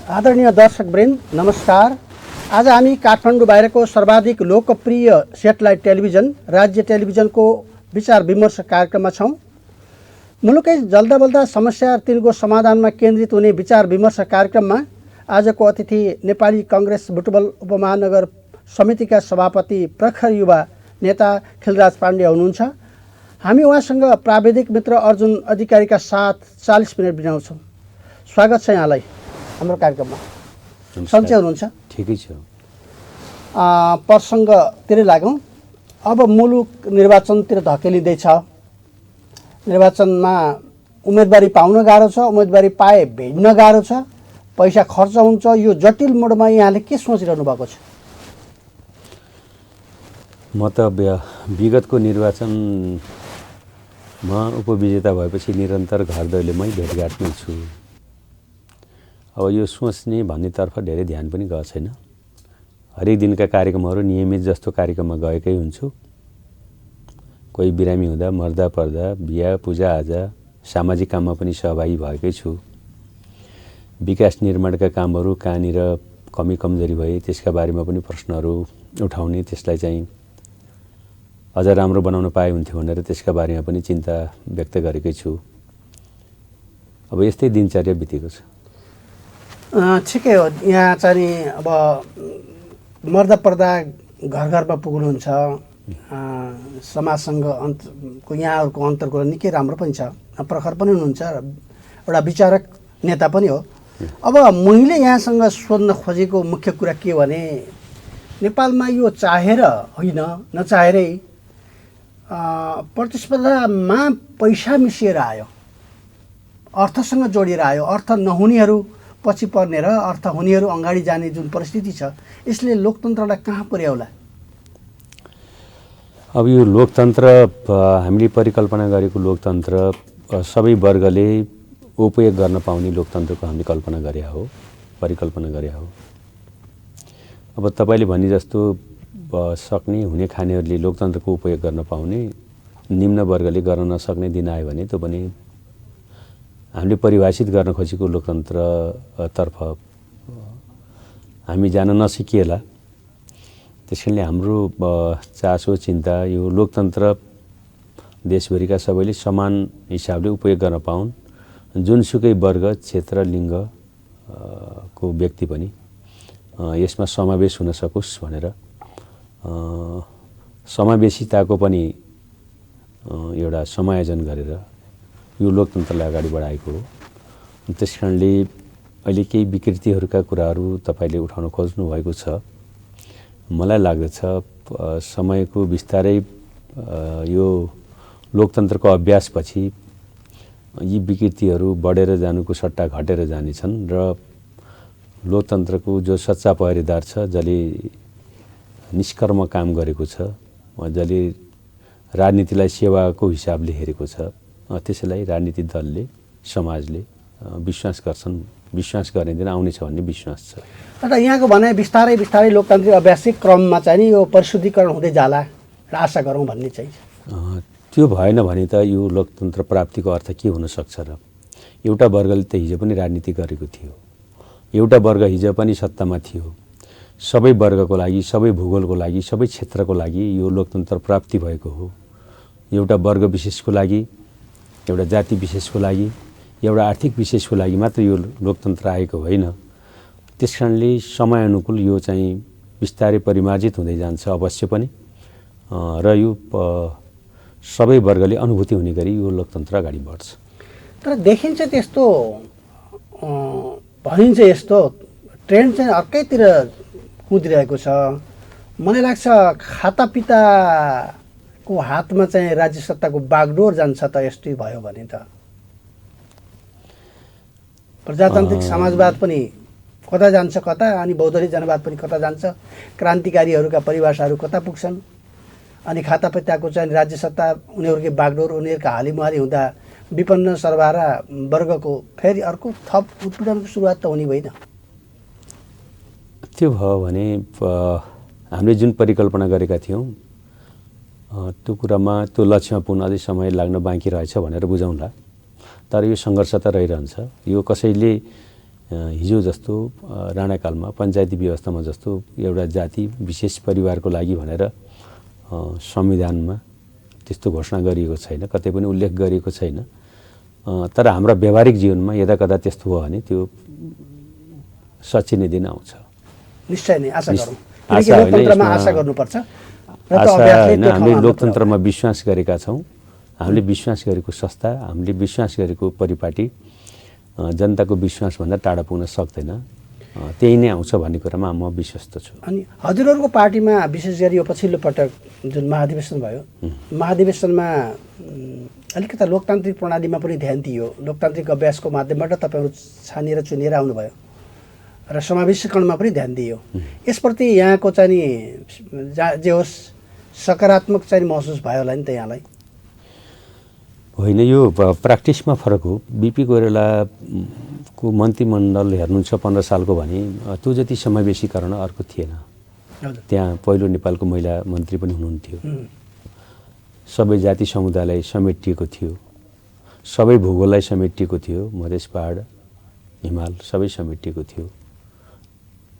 आदरणीय दर्शकवृन्द नमस्कार। आज हामी काठमाडौँ बाहिरको सर्वाधिक लोकप्रिय सेटेलाइट टेलिभिजन राज्य टेलिभिजनको विचार विमर्श कार्यक्रममा छौँ। मुलुकै जल्दा बल्दा समस्या तिनको समाधानमा केन्द्रित हुने विचार विमर्श कार्यक्रममा आजको अतिथि नेपाली कांग्रेस बुटवल उपमहानगर समितिका सभापति प्रखर युवा नेता खिलराज पाण्डे हुनुहुन्छ। हामी उहाँसँग प्राविधिक मित्र अर्जुन अधिकारीका साथ 40 मिनट बिताउँछौँ। स्वागत छ यहाँलाई हाम्रो कार्यक्रममा। सन्चै हुनुहुन्छ? ठिकै छ। प्रसङ्गतिर लागौँ। अब मुलुक निर्वाचनतिर धकेलिँदैछ। निर्वाचनमा उम्मेदवारी पाउन गाह्रो छ, उम्मेदवारी पाए भेट्न गाह्रो छ, पैसा खर्च हुन्छ। यो जटिल मोडमा यहाँले के सोचिरहनु भएको छ? म त विगतको निर्वाचनमा उपविजेता भएपछि निरन्तर घर दैलोमै भेटघाटमै छु। अब यो सोच्ने भन्नेतर्फ धेरै ध्यान पनि गएको छैन। हरेक दिनका कार्यक्रमहरू नियमित जस्तो कार्यक्रममा गएकै हुन्छु। कोही बिरामी हुँदा, मर्दा पर्दा, बिहा पूजाआजा, सामाजिक काममा पनि सहभागी भएकै छु। विकास निर्माणका कामहरू कहाँनिर कमी कमजोरी भए त्यसका बारेमा पनि प्रश्नहरू उठाउने, त्यसलाई चाहिँ अझ राम्रो बनाउन पाए हुन्थ्यो भनेर त्यसका बारेमा पनि चिन्ता व्यक्त गरेकै छु। अब यस्तै दिनचर्या बितेको छ। ठिकै हो। यहाँ चाहिँ अब मर्दा पर्दा घर घरमा पुग्नुहुन्छ, समाजसँग यहाँहरूको अन्तर्को निकै राम्रो पनि छ, प्रखर पनि हुनुहुन्छ, एउटा विचारक नेता पनि हो। अब मैले यहाँसँग सोध्न खोजेको मुख्य कुरा के भने नेपालमा यो चाहेर होइन नचाहेरै प्रतिस्पर्धामा पैसा मिसिएर आयो, अर्थसँग जोडिएर आयो। अर्थ नहुनेहरू पछि पर्ने र अर्थ हुनेहरू अगाडि जाने जुन परिस्थिति छ, यसले लोकतन्त्रलाई कहाँ पुर्याउला? अब यो लोकतन्त्र हामीले परिकल्पना गरेको लोकतन्त्र सबै वर्गले उपयोग गर्न पाउने लोकतन्त्रको हामीले कल्पना गरे हो, परिकल्पना गरे हो। अब तपाईँले भने जस्तो सक्ने हुने खानेहरूले लोकतन्त्रको उपयोग गर्न पाउने, निम्न वर्गले गर्न नसक्ने दिन आयो भने त्यो पनि हामीले परिभाषित गर्न खोजेको लोकतन्त्रतर्फ हामी जान नसिकिएला। त्यसैले हाम्रो चासो चिन्ता यो लोकतन्त्र देशभरिका सबैले समान हिसाबले उपयोग गर्न पाउन्, जुनसुकै वर्ग क्षेत्र लिङ्ग को व्यक्ति पनि यसमा समावेश हुन सकोस् भनेर समावेशिताको पनि एउटा समायोजन गरेर यो लोकतन्त्रलाई अगाडि बढाएको हो। त्यस कारणले अहिले केही विकृतिहरूका कुराहरू तपाईँले उठाउन खोज्नु भएको छ। मलाई लाग्दछ समयको बिस्तारै यो लोकतन्त्रको अभ्यासपछि यी विकृतिहरू बढेर जानुको सट्टा घटेर जानेछन् र लोकतन्त्रको जो सच्चा पहरेदार छ, जसले निष्कर्म काम गरेको छ, जसले राजनीतिलाई सेवाको हिसाबले हेरेको छ, त्यसैलाई राजनीतिक दलले समाजले विश्वास गर्छन्, विश्वास गर्ने दिन आउनेछ भन्ने विश्वास छ। तर यहाँको भनाइ बिस्तारै बिस्तारै लोकतान्त्रिक अभ्यासिक क्रममा चाहिँ नि यो परिशुद्धिकरण हुँदै जाला र आशा गरौँ भन्ने चाहिँ त्यो भएन भने त यो लोकतन्त्र प्राप्तिको अर्थ के हुन सक्छ र? एउटा वर्गले त हिजो पनि राजनीति गरेको थियो, एउटा वर्ग हिजो पनि सत्तामा थियो। सबै वर्गको लागि, सबै भूगोलको लागि, सबै क्षेत्रको लागि यो लोकतन्त्र प्राप्ति भएको हो। एउटा वर्ग विशेषको लागि, एउटा जाति विशेषको लागि, एउटा आर्थिक विशेषको लागि मात्र यो लोकतन्त्र आएको होइन। त्यस कारणले समयानुकूल यो चाहिँ बिस्तारै परिमार्जित हुँदै जान्छ अवश्य पनि, र यो सबै वर्गले अनुभूति हुने गरी यो लोकतन्त्र अगाडि बढ्छ। तर देखिन्छ त्यस्तो, भनिन्छ यस्तो ट्रेन्ड चाहिँ अर्कैतिर कुदिरहेको छ। मलाई लाग्छ खातापिताको हातमा चाहिँ राज्य सत्ताको बागडोर जान्छ त यस्तै भयो भने त। प्रजातान्त्रिक समाजवाद पनि कता जान्छ कता, अनि बौद्धलिक जनवाद पनि कता जान्छ, क्रान्तिकारीहरूका परिभाषाहरू कता पुग्छन्, अनि खातापिताको चाहिँ राज्य सत्ता उनीहरूकै बागडोर, उनीहरूका हालिमुहाली हुँदा विपन्न सर्वहारा वर्गको फेरि अर्को थप उत्पीडनको सुरुवात त हुने होइन। त्यो भयो भने हामीले जुन परिकल्पना गरेका थियौँ त्यो कुरामा त्यो लक्ष्यमा पुग्न अझै समय लाग्न बाँकी रहेछ भनेर बुझौँला। तर यो सङ्घर्ष त रहिरहन्छ। यो कसैले हिजो जस्तो राणाकालमा पञ्चायती व्यवस्थामा जस्तो एउटा जाति विशेष परिवारको लागि भनेर संविधानमा त्यस्तो घोषणा गरिएको छैन, कतै पनि उल्लेख गरिएको छैन। तर हाम्रो व्यावहारिक जीवनमा यदाकदा त्यस्तो भयो भने त्यो सचिने दिन आउँछ। निश्चय नै आशा गरौँ। आशा होइन, लोकतन्त्रमा यसमा आशा गर्नुपर्छ र त आशा अभ्यासले होइन, त्यो हामीले ठाउँमा लोकतन्त्रमा विश्वास गरेका छौँ। हामीले विश्वास गरेको संस्था, हामीले विश्वास गरेको परिपाटी जनताको विश्वासभन्दा टाढा पुग्न सक्दैन। त्यही नै आउँछ भन्ने कुरामा म विश्वस्त छु। अनि हजुरहरूको पार्टीमा विशेष गरी यो पछिल्लो पटक जुन महाधिवेशन भयो, महाधिवेशनमा अलिकता लोकतान्त्रिक प्रणालीमा पनि ध्यान दियो। लोकतान्त्रिक अभ्यासको माध्यमबाट तपाईँहरू छानिएर चुनिएर आउनुभयो र समावेशीकरणमा पनि ध्यान दियो। यसप्रति यहाँको चाहिँ नि जे होस् सकारात्मक चाहिँ महसुस भयो होला नि त यहाँलाई? होइन, यो प्र्याक्टिसमा फरक हो। बिपी कोइरालाको मन्त्रीमण्डल हेर्नुहुन्छ 15 सालको भने त्यो जति समावेशीकरण अर्को थिएन। त्यहाँ पहिलो नेपालको महिला मन्त्री पनि हुनुहुन्थ्यो। सबै जाति समुदायलाई समेटिएको थियो, सबै भूगोललाई समेटिएको थियो, मधेस पहाड हिमाल सबै समेटिएको थियो।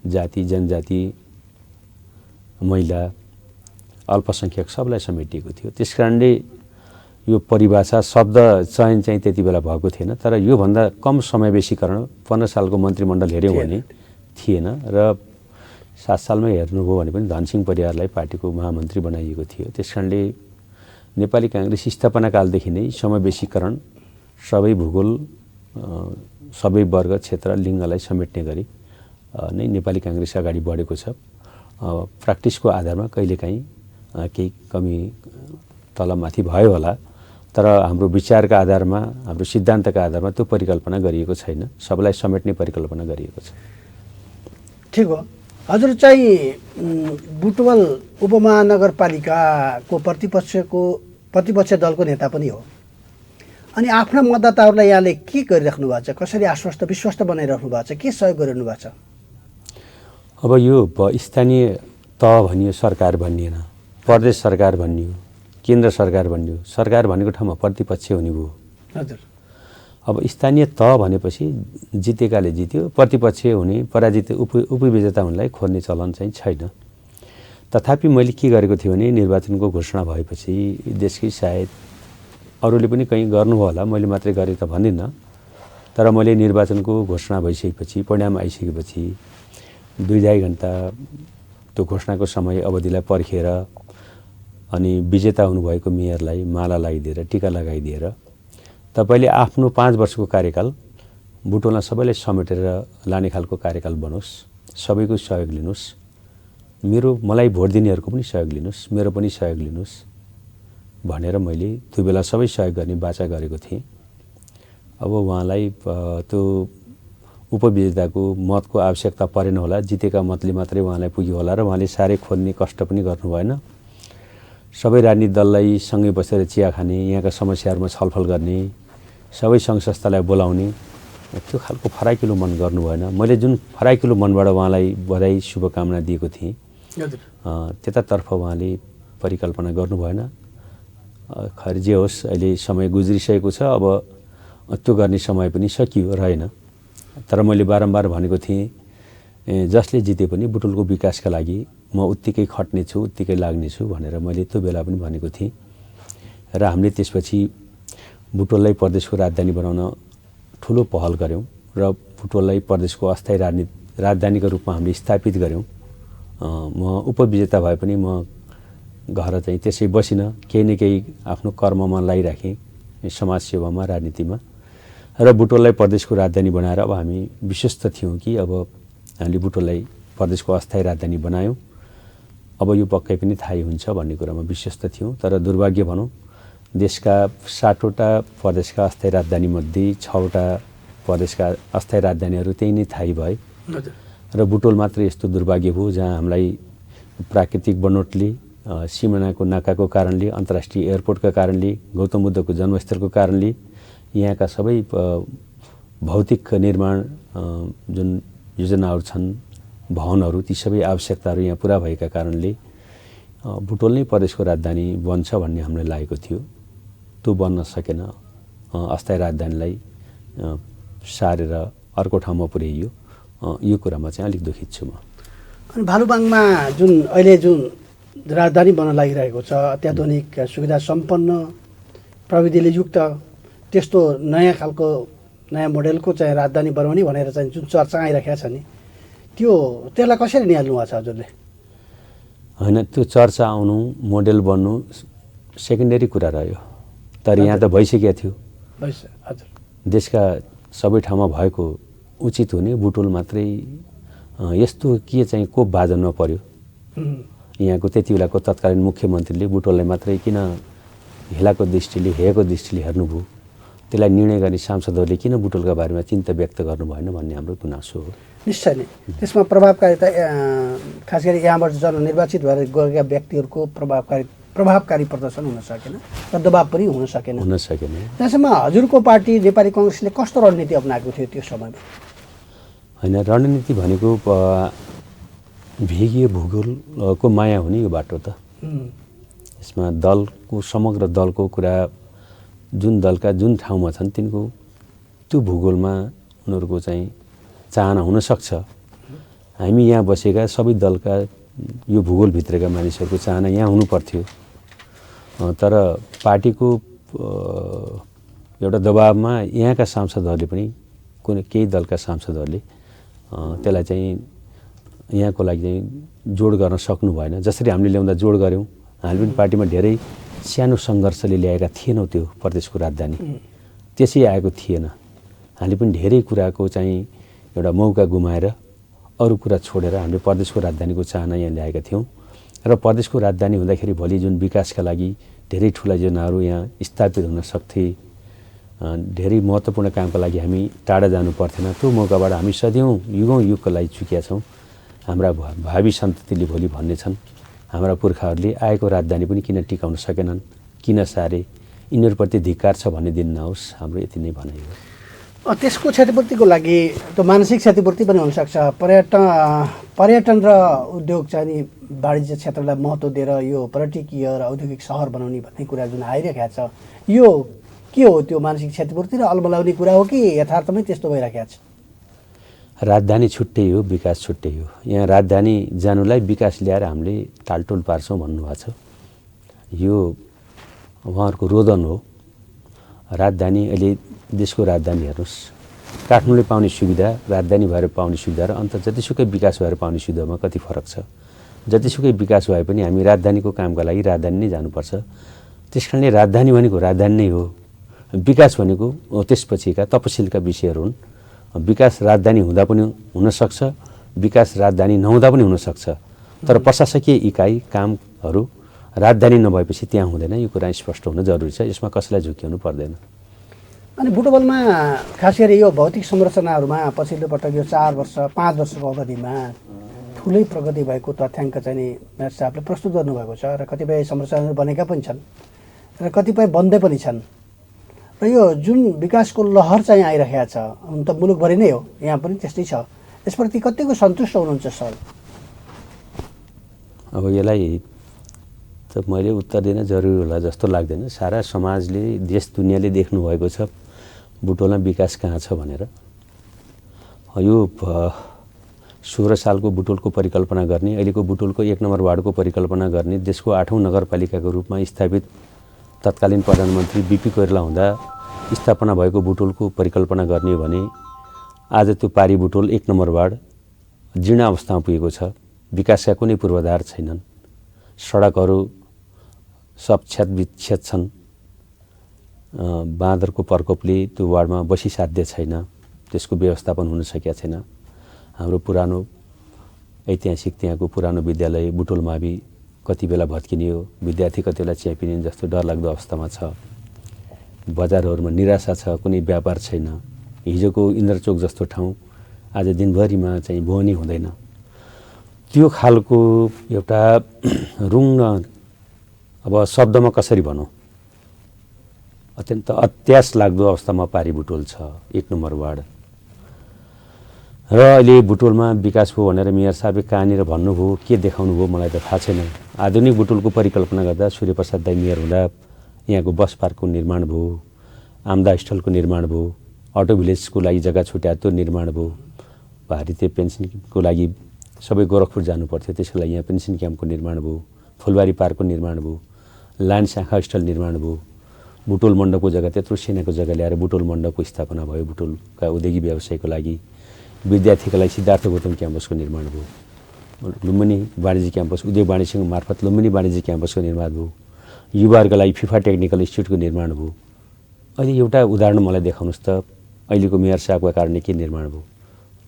जाति जनजाति महिला अल्पसङ्ख्यक सबलाई समेटिएको थियो। त्यस कारणले यो परिभाषा शब्द चयन चाहिँ त्यति बेला भएको थिएन। तर योभन्दा कम समावेशीकरण 15 सालको मन्त्रीमण्डल हेऱ्यौँ भने थिएन। र 7 सालमै हेर्नुभयो भने पनि धनसिंह परियारलाई पार्टीको महामन्त्री बनाइएको थियो। त्यस कारणले नेपाली काङ्ग्रेस स्थापनाकालदेखि नै समावेशीकरण सबै भूगोल सबै वर्ग क्षेत्र लिङ्गलाई समेट्ने गरी नै नेपाली काङ्ग्रेस अगाडि बढेको छ। प्र्याक्टिसको आधारमा कहिलेकाहीँ केही कमी तलमाथि भयो होला, तर हाम्रो विचारका आधारमा हाम्रो सिद्धान्तका आधारमा त्यो परिकल्पना गरिएको छैन। सबैलाई समेट्ने परिकल्पना गरिएको छ। ठिक हो। हजुर चाहिँ बुटवल उपमहानगरपालिकाको प्रतिपक्ष दलको नेता पनि हो। अनि आफ्ना मतदाताहरूलाई यहाँले के गरिराख्नु भएको छ? कसरी आश्वस्त विश्वस्त बनाइराख्नु भएको छ? के सहयोग गरिरहनु भएको छ? अब यो स्थानीय तह भनियो, सरकार भनिएन, प्रदेश सरकार भनियो, केन्द्र सरकार भनियो। सरकार भनेको ठाउँमा प्रतिपक्ष हुने भयो। हजुर। अब स्थानीय तह भनेपछि जितेकाले जित्यो, प्रतिपक्ष हुने पराजित उपविजेता हुनेलाई खोज्ने चलन चाहिँ छैन। तथापि मैले के गरेको थिएँ भने निर्वाचनको घोषणा भएपछि देशकै सायद अरूले पनि कहीँ गर्नुभयो होला, मैले मात्रै गरेँ त भन्दिनँ, तर मैले निर्वाचनको घोषणा भइसकेपछि परिणाम आइसकेपछि 2-2.5 घन्टा त्यो घोषणाको समय अवधिलाई पर्खेर अनि विजेता हुनुभएको मेयरलाई माला लगाइदिएर टीका लगाइदिएर तपाईँले आफ्नो 5 वर्षको कार्यकाल बुटोलमा सबैलाई समेटेर लाने खालको कार्यकाल बनोस्, सबैको सहयोग लिनुहोस्, मलाई भोट दिनेहरूको पनि सहयोग लिनुहोस्, मेरो पनि सहयोग लिनुहोस् भनेर मैले त्यो बेला सबै सहयोग गर्ने बाचा गरेको थिएँ। अब उहाँलाई त्यो उपविजेताको मतको आवश्यकता परेन होला, जितेका मतले मात्रै उहाँलाई पुग्यो होला र उहाँले साह्रै खोज्ने कष्ट पनि गर्नु भएन। सबै राजनीतिक दललाई सँगै बसेर चिया खाने, यहाँका समस्याहरूमा छलफल गर्ने, सबै सङ्घ संस्थालाई बोलाउने, त्यो खालको फराकिलो मन गर्नु भएन। मैले जुन फराकिलो मनबाट उहाँलाई बधाई शुभकामना दिएको थिएँ त्यतातर्फ उहाँले परिकल्पना गर्नु भएन। खैर जे होस्, अहिले समय गुज्रिसकेको छ, अब त्यो गर्ने समय पनि सकियो रहेन। तर मैले बारम्बार भनेको थिएँ जसले जिते पनि बुटुलको विकासका लागि म उत्तिकै खट्नेछु, उत्तिकै लाग्नेछु भनेर मैले त्यो बेला पनि भनेको थिएँ। र हामीले त्यसपछि बुटोललाई प्रदेशको राजधानी बनाउन ठुलो पहल गऱ्यौँ र बुटोललाई प्रदेशको अस्थायी राजधानीको रूपमा हामीले स्थापित गऱ्यौँ। म उपविजेता भए पनि म घर चाहिँ त्यसै बसिनँ, केही न केही आफ्नो कर्ममा लगाइराखेँ, समाजसेवामा, राजनीतिमा। र बुटोललाई प्रदेशको राजधानी बनाएर अब हामी विश्वस्त थियौँ कि अब हामीले बुटोललाई प्रदेशको अस्थायी राजधानी बनायौँ, अब यो पक्कै पनि थाहै हुन्छ भन्ने कुरामा विश्वस्त थियौँ। तर दुर्भाग्य भनौँ, देशका 60वटा प्रदेशका अस्थायी राजधानीमध्ये 6वटा प्रदेशका अस्थायी राजधानीहरू त्यही नै थाहै भए र बुटोल मात्र यस्तो दुर्भाग्य भयो जहाँ हामीलाई प्राकृतिक बनोटले, सिमानाको नाकाको कारणले, अन्तर्राष्ट्रिय एयरपोर्टका कारणले, गौतम बुद्धको जन्मस्थलको कारणले, यहाँका सबै भौतिक निर्माण जुन योजनाहरू छन्, भवनहरू, ती सबै आवश्यकताहरू यहाँ पुरा भएका कारणले बुटोल नै प्रदेशको राजधानी बन्छ भन्ने हामीलाई लागेको थियो। त्यो बन्न सकेन। अस्थायी राजधानीलाई सारेर अर्को ठाउँमा पुर्याइयो। यो कुरामा चाहिँ अलिक दुखित छु म। अनि भालुबाङमा अहिले जुन राजधानी बन्न लागिरहेको छ, अत्याधुनिक सुविधा सम्पन्न प्रविधिले युक्त त्यस्तो नयाँ खालको नयाँ मोडेलको चाहिँ राजधानी बनाउने भनेर चाहिँ जुन चर्चा आइरहेको छ नि, त्यसलाई कसरी निहाल्नु भएको छ हजुरले? होइन, त्यो चर्चा आउनु, मोडेल बन्नु सेकेन्डरी कुरा रह्यो, तर यहाँ त भइसकेको थियो। हजुर, देशका सबै ठाउँमा भएको उचित हुने बुटोल मात्रै यस्तो के चाहिँ कोप बाजनमा पर्यो। यहाँको त्यति बेलाको तत्कालीन मुख्यमन्त्रीले बुटोललाई मात्रै किन हेलाको दृष्टिले हेयको दृष्टिले हेर्नुभयो, त्यसलाई निर्णय गर्ने सांसदहरूले किन बुटोलका बारेमा चिन्ता व्यक्त गर्नु भएन भन्ने हाम्रो गुनासो हो। निश्चय नै त्यसमा प्रभावकारिता खास गरी यहाँबाट जननिर्वाचित भएर गएका व्यक्तिहरूको प्रभावकारी प्रदर्शन हुन सकेन र दबाब पनि हुन सकेन। त्यसमा हजुरको पार्टी नेपाली कांग्रेसले कस्तो रणनीति अपनाएको थियो त्यो समयमा? होइन, रणनीति भनेको भेगीय भूगोलको माया हुने यो बाटो त। यसमा दलको समग्र दलको कुरा, जुन दलका जुन ठाउँमा छन् तिनको त्यो भूगोलमा उनीहरूको चाहिँ चाहना हुनसक्छ। हामी यहाँ बसेका सबै दलका यो भूगोलभित्रका मानिसहरूको चाहना यहाँ हुनुपर्थ्यो, तर पार्टीको एउटा दबावमा यहाँका सांसदहरूले पनि केही दलका सांसदहरूले त्यसलाई चाहिँ यहाँको लागि चाहिँ जोड गर्न सक्नु भएन। जसरी हामीले ल्याउँदा जोड गऱ्यौँ, हामी पनि पार्टीमा धेरै सानो सङ्घर्षले ल्याएका थिएनौँ त्यो प्रदेशको राजधानी, त्यसै आएको थिएन। हामीले पनि धेरै कुराको चाहिँ एउटा मौका गुमाएर अरू कुरा छोडेर हामीले प्रदेशको राजधानीको चाहना यहाँ ल्याएका थियौँ र प्रदेशको राजधानी हुँदाखेरि भोलि जुन विकासका लागि धेरै ठुला योजनाहरू यहाँ स्थापित हुन सक्थे, धेरै महत्त्वपूर्ण कामका लागि हामी टाढा जानु पर्थेन। त्यो मौकाबाट हामी सदैव युगौँ युगको लागि चुकेका छौँ। हाम्रा भावी सन्ततिले भोलि भन्नेछन् हाम्रा पुर्खाहरूले आएको राजधानी पनि किन टिकाउन सकेनन्, किन सारे, यिनीहरूप्रति धिक्कार छ भन्ने दिन नहोस्, हाम्रो यति नै भनाइ हो। त्यसको क्षतिपूर्तिको लागि त्यो मानसिक क्षतिपूर्ति पनि हुनसक्छ। पर्यटन र उद्योग चाहिँ नि वाणिज्य क्षेत्रलाई महत्त्व दिएर यो पर्यटकीय र औद्योगिक सहर बनाउने भन्ने कुरा जुन आइरहेको छ, यो के हो? त्यो मानसिक क्षतिपूर्ति र अलमलाउने कुरा हो कि यथार्थमै त्यस्तो भइरहेको छ? राजधानी छुट्टै हो, विकास छुट्टै हो। यहाँ राजधानी जानुलाई विकास ल्याएर हामीले टालटोल पार्छौँ भन्नुभएको छ, यो उहाँहरूको रोदन हो। राजधानी अहिले देशको राजधानी हेर्नुहोस्, काठमाडौँले पाउने सुविधा राजधानी भएर पाउने सुविधा र अन्त जतिसुकै विकास भएर पाउने सुविधामा कति फरक छ। जतिसुकै विकास भए पनि हामी राजधानीको कामका लागि राजधानी नै जानुपर्छ। त्यस कारणले राजधानी भनेको राजधानी नै हो, विकास भनेको त्यसपछिका तपसिलका विषयहरू हुन्। विकास राजधानी हुँदा पनि हुनसक्छ, विकास राजधानी नहुँदा पनि हुनसक्छ, तर प्रशासकीय इकाइ कामहरू राजधानी नभएपछि त्यहाँ हुँदैन। यो कुरा स्पष्ट हुन जरुरी छ, यसमा कसैलाई झुक्किनु पर्दैन। अनि बुटवलमा खास गरी यो भौतिक संरचनाहरूमा पछिल्लो पटक यो 4 वर्ष 5 वर्षको अवधिमा ठुलै प्रगति भएको तथ्याङ्क चाहिँ नि मेयर साहबले प्रस्तुत गर्नुभएको छ र कतिपय संरचनाहरू बनेका पनि छन् र कतिपय बन्दै पनि छन् र यो जुन विकासको लहर चाहिँ आइरहेको छ, हुन त मुलुकभरि नै हो, यहाँ पनि त्यस्तै छ, यसप्रति कतिको सन्तुष्ट हुनुहुन्छ सर? अब यसलाई त मैले उत्तर दिन जरुरी होला जस्तो लाग्दैन। सारा समाजले, देश दुनियाँले देख्नु भएको छ बुटोलमा विकास कहाँ छ भनेर। यो 16 सालको बुटोलको परिकल्पना गर्ने, अहिलेको बुटोलको 1 नम्बर वार्डको परिकल्पना गर्ने, देशको 8औं नगरपालिकाको रूपमा स्थापित तत्कालीन प्रधानमन्त्री बीपी कोइराला हुँदा स्थापना भएको बुटोलको परिकल्पना गर्ने हो भने आज त्यो पारी बुटोल 1 नम्बर वार्ड जीर्ण अवस्थामा पुगेको छ। विकासका कुनै पूर्वाधार छैनन्, सडकहरू सब क्षतविक्षत छन्, बाँदरको प्रकोपले त्यो वार्डमा बसिसाध्य छैन, त्यसको व्यवस्थापन हुन सकेका छैन। हाम्रो पुरानो ऐतिहासिक त्यहाँको पुरानो विद्यालय बुटोल मावि कति बेला भत्किने हो, विद्यार्थी कति बेला च्यापिने जस्तो डरलाग्दो अवस्थामा छ। बजारहरूमा निराशा छ, कुनै व्यापार छैन। हिजोको इन्द्रचोक जस्तो ठाउँ आज दिनभरिमा चाहिँ बोहनी हुँदैन। त्यो खालको एउटा रुङ्न, अब शब्दमा कसरी भनौँ, अत्यन्त अत्यास लाग्दो अवस्थामा पारी बुटोल छ 1 नम्बर वार्ड। र अहिले बुटोलमा विकास भयो भनेर मेयर साहबले कहाँनिर भन्नुभयो, के देखाउनु भयो मलाई त थाहा छैन। आधुनिक बुटोलको परिकल्पना गर्दा सूर्यप्रसाद दाइ मेयर हुँदा यहाँको बस पार्कको निर्माण भयो, आम्दा स्थलको निर्माण भयो, अटो भिलेजको लागि जग्गा छुट्यायो त्यो निर्माण भयो। भारतीय पेन्सनको लागि सबै गोरखपुर जानु पर्थ्यो, त्यसको लागि यहाँ पेन्सन क्याम्पको निर्माण भयो। फुलबारी पार्कको निर्माण भयो, लाइन शाखा स्थल निर्माण भयो। बुटोल मण्डपको जग्गा त्यत्रो सेनाको जग्गा ल्याएर बुटोल मण्डपको स्थापना भयो। बुटोलका उद्योगी व्यवसायको लागि, विद्यार्थीका लागि सिद्धार्थ गौतम क्याम्पसको निर्माण भयो। लुम्बिनी वाणिज्य क्याम्पस, उद्योग वाणिज्य सङ्घ मार्फत लुम्बिनी वाणिज्य क्याम्पसको निर्माण भयो। युवाहरूका लागि फिफा टेक्निकल इन्स्टिट्युटको निर्माण भयो। अहिले एउटा उदाहरण मलाई देखाउनुहोस् त, अहिलेको मेयर साहबका कारणले के निर्माण भयो?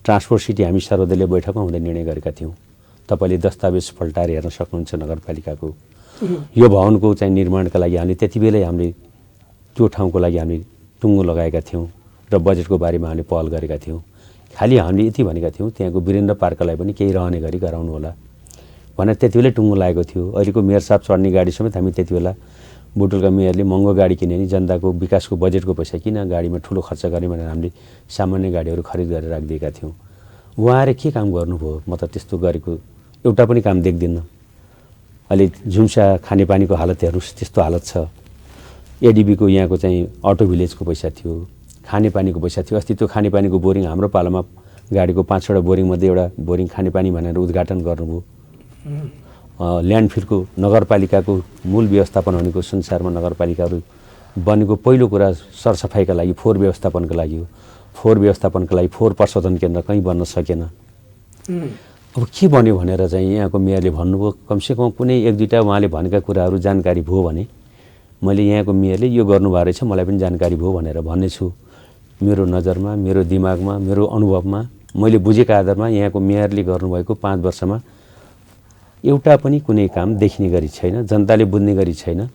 ट्रान्सपोर्ट सिटी हामी सर्वदलीय बैठकमा हुँदै निर्णय गरेका थियौँ। तपाईँले दस्तावेज पल्टाएर हेर्न सक्नुहुन्छ नगरपालिकाको। यो भवनको चाहिँ निर्माणका लागि हामीले त्यति बेलै हामीले त्यो ठाउँको लागि हामीले टुङ्गो लगाएका थियौँ र बजेटको बारेमा हामीले पहल गरेका थियौँ। खालि हामीले यति भनेका थियौँ त्यहाँको वीरेन्द्र पार्कलाई पनि केही रहने गरी गराउनु होला भनेर त्यति बेलै टुङ्गो लागेको थियो। अहिलेको मेयर साहब चढ्ने गाडी समेत हामी त्यति बेला बुटोलका मेयरले महँगो गाडी किने नि जनताको विकासको बजेटको पैसा किन गाडीमा ठुलो खर्च गर्ने भनेर हामीले सामान्य गाडीहरू खरिद गरेर राखिदिएका थियौँ। उहाँले के काम गर्नुभयो? म त त्यस्तो गरेको एउटा पनि काम देख्दिनँ। अहिले झुम्सा खानेपानीको हालत हेर्नुहोस्, त्यस्तो हालत छ। एडिबीको यहाँको चाहिँ अटो भिलेजको पैसा थियो, खानेपानीको पैसा थियो। अस्ति त्यो खानेपानीको बोरिङ हाम्रो पालामा गाडीको 5वटा बोरिङमध्ये एउटा बोरिङ खानेपानी भनेर उद्घाटन गर्नुभयो। ल्यान्डफिलको नगरपालिकाको मूल व्यवस्थापन भनेको संसारमा नगरपालिकाहरू बनेको पहिलो कुरा सरसफाइका लागि फोहोर व्यवस्थापनको लागि हो। फोहोर व्यवस्थापनको लागि फोहोर प्रशोधन केन्द्र कहीँ बन्न सकेन। अब के बन्यो भनेर चाहिँ यहाँको मेयरले भन्नुभयो। कमसेकम कुनै एक दुईवटा उहाँले भनेका कुराहरू जानकारी भयो भने मैले यहाँको मेयरले यो गर्नुभएको रहेछ मलाई पनि जानकारी भयो भनेर भन्नेछु। मेरो नजरमा, मेरो दिमागमा, मेरो अनुभवमा, मैले बुझेका आधारमा यहाँको मेयरले गर्नुभएको 5 वर्षमा एउटा पनि कुनै काम देखिने गरी छैन, जनताले बुझ्ने गरी छैन।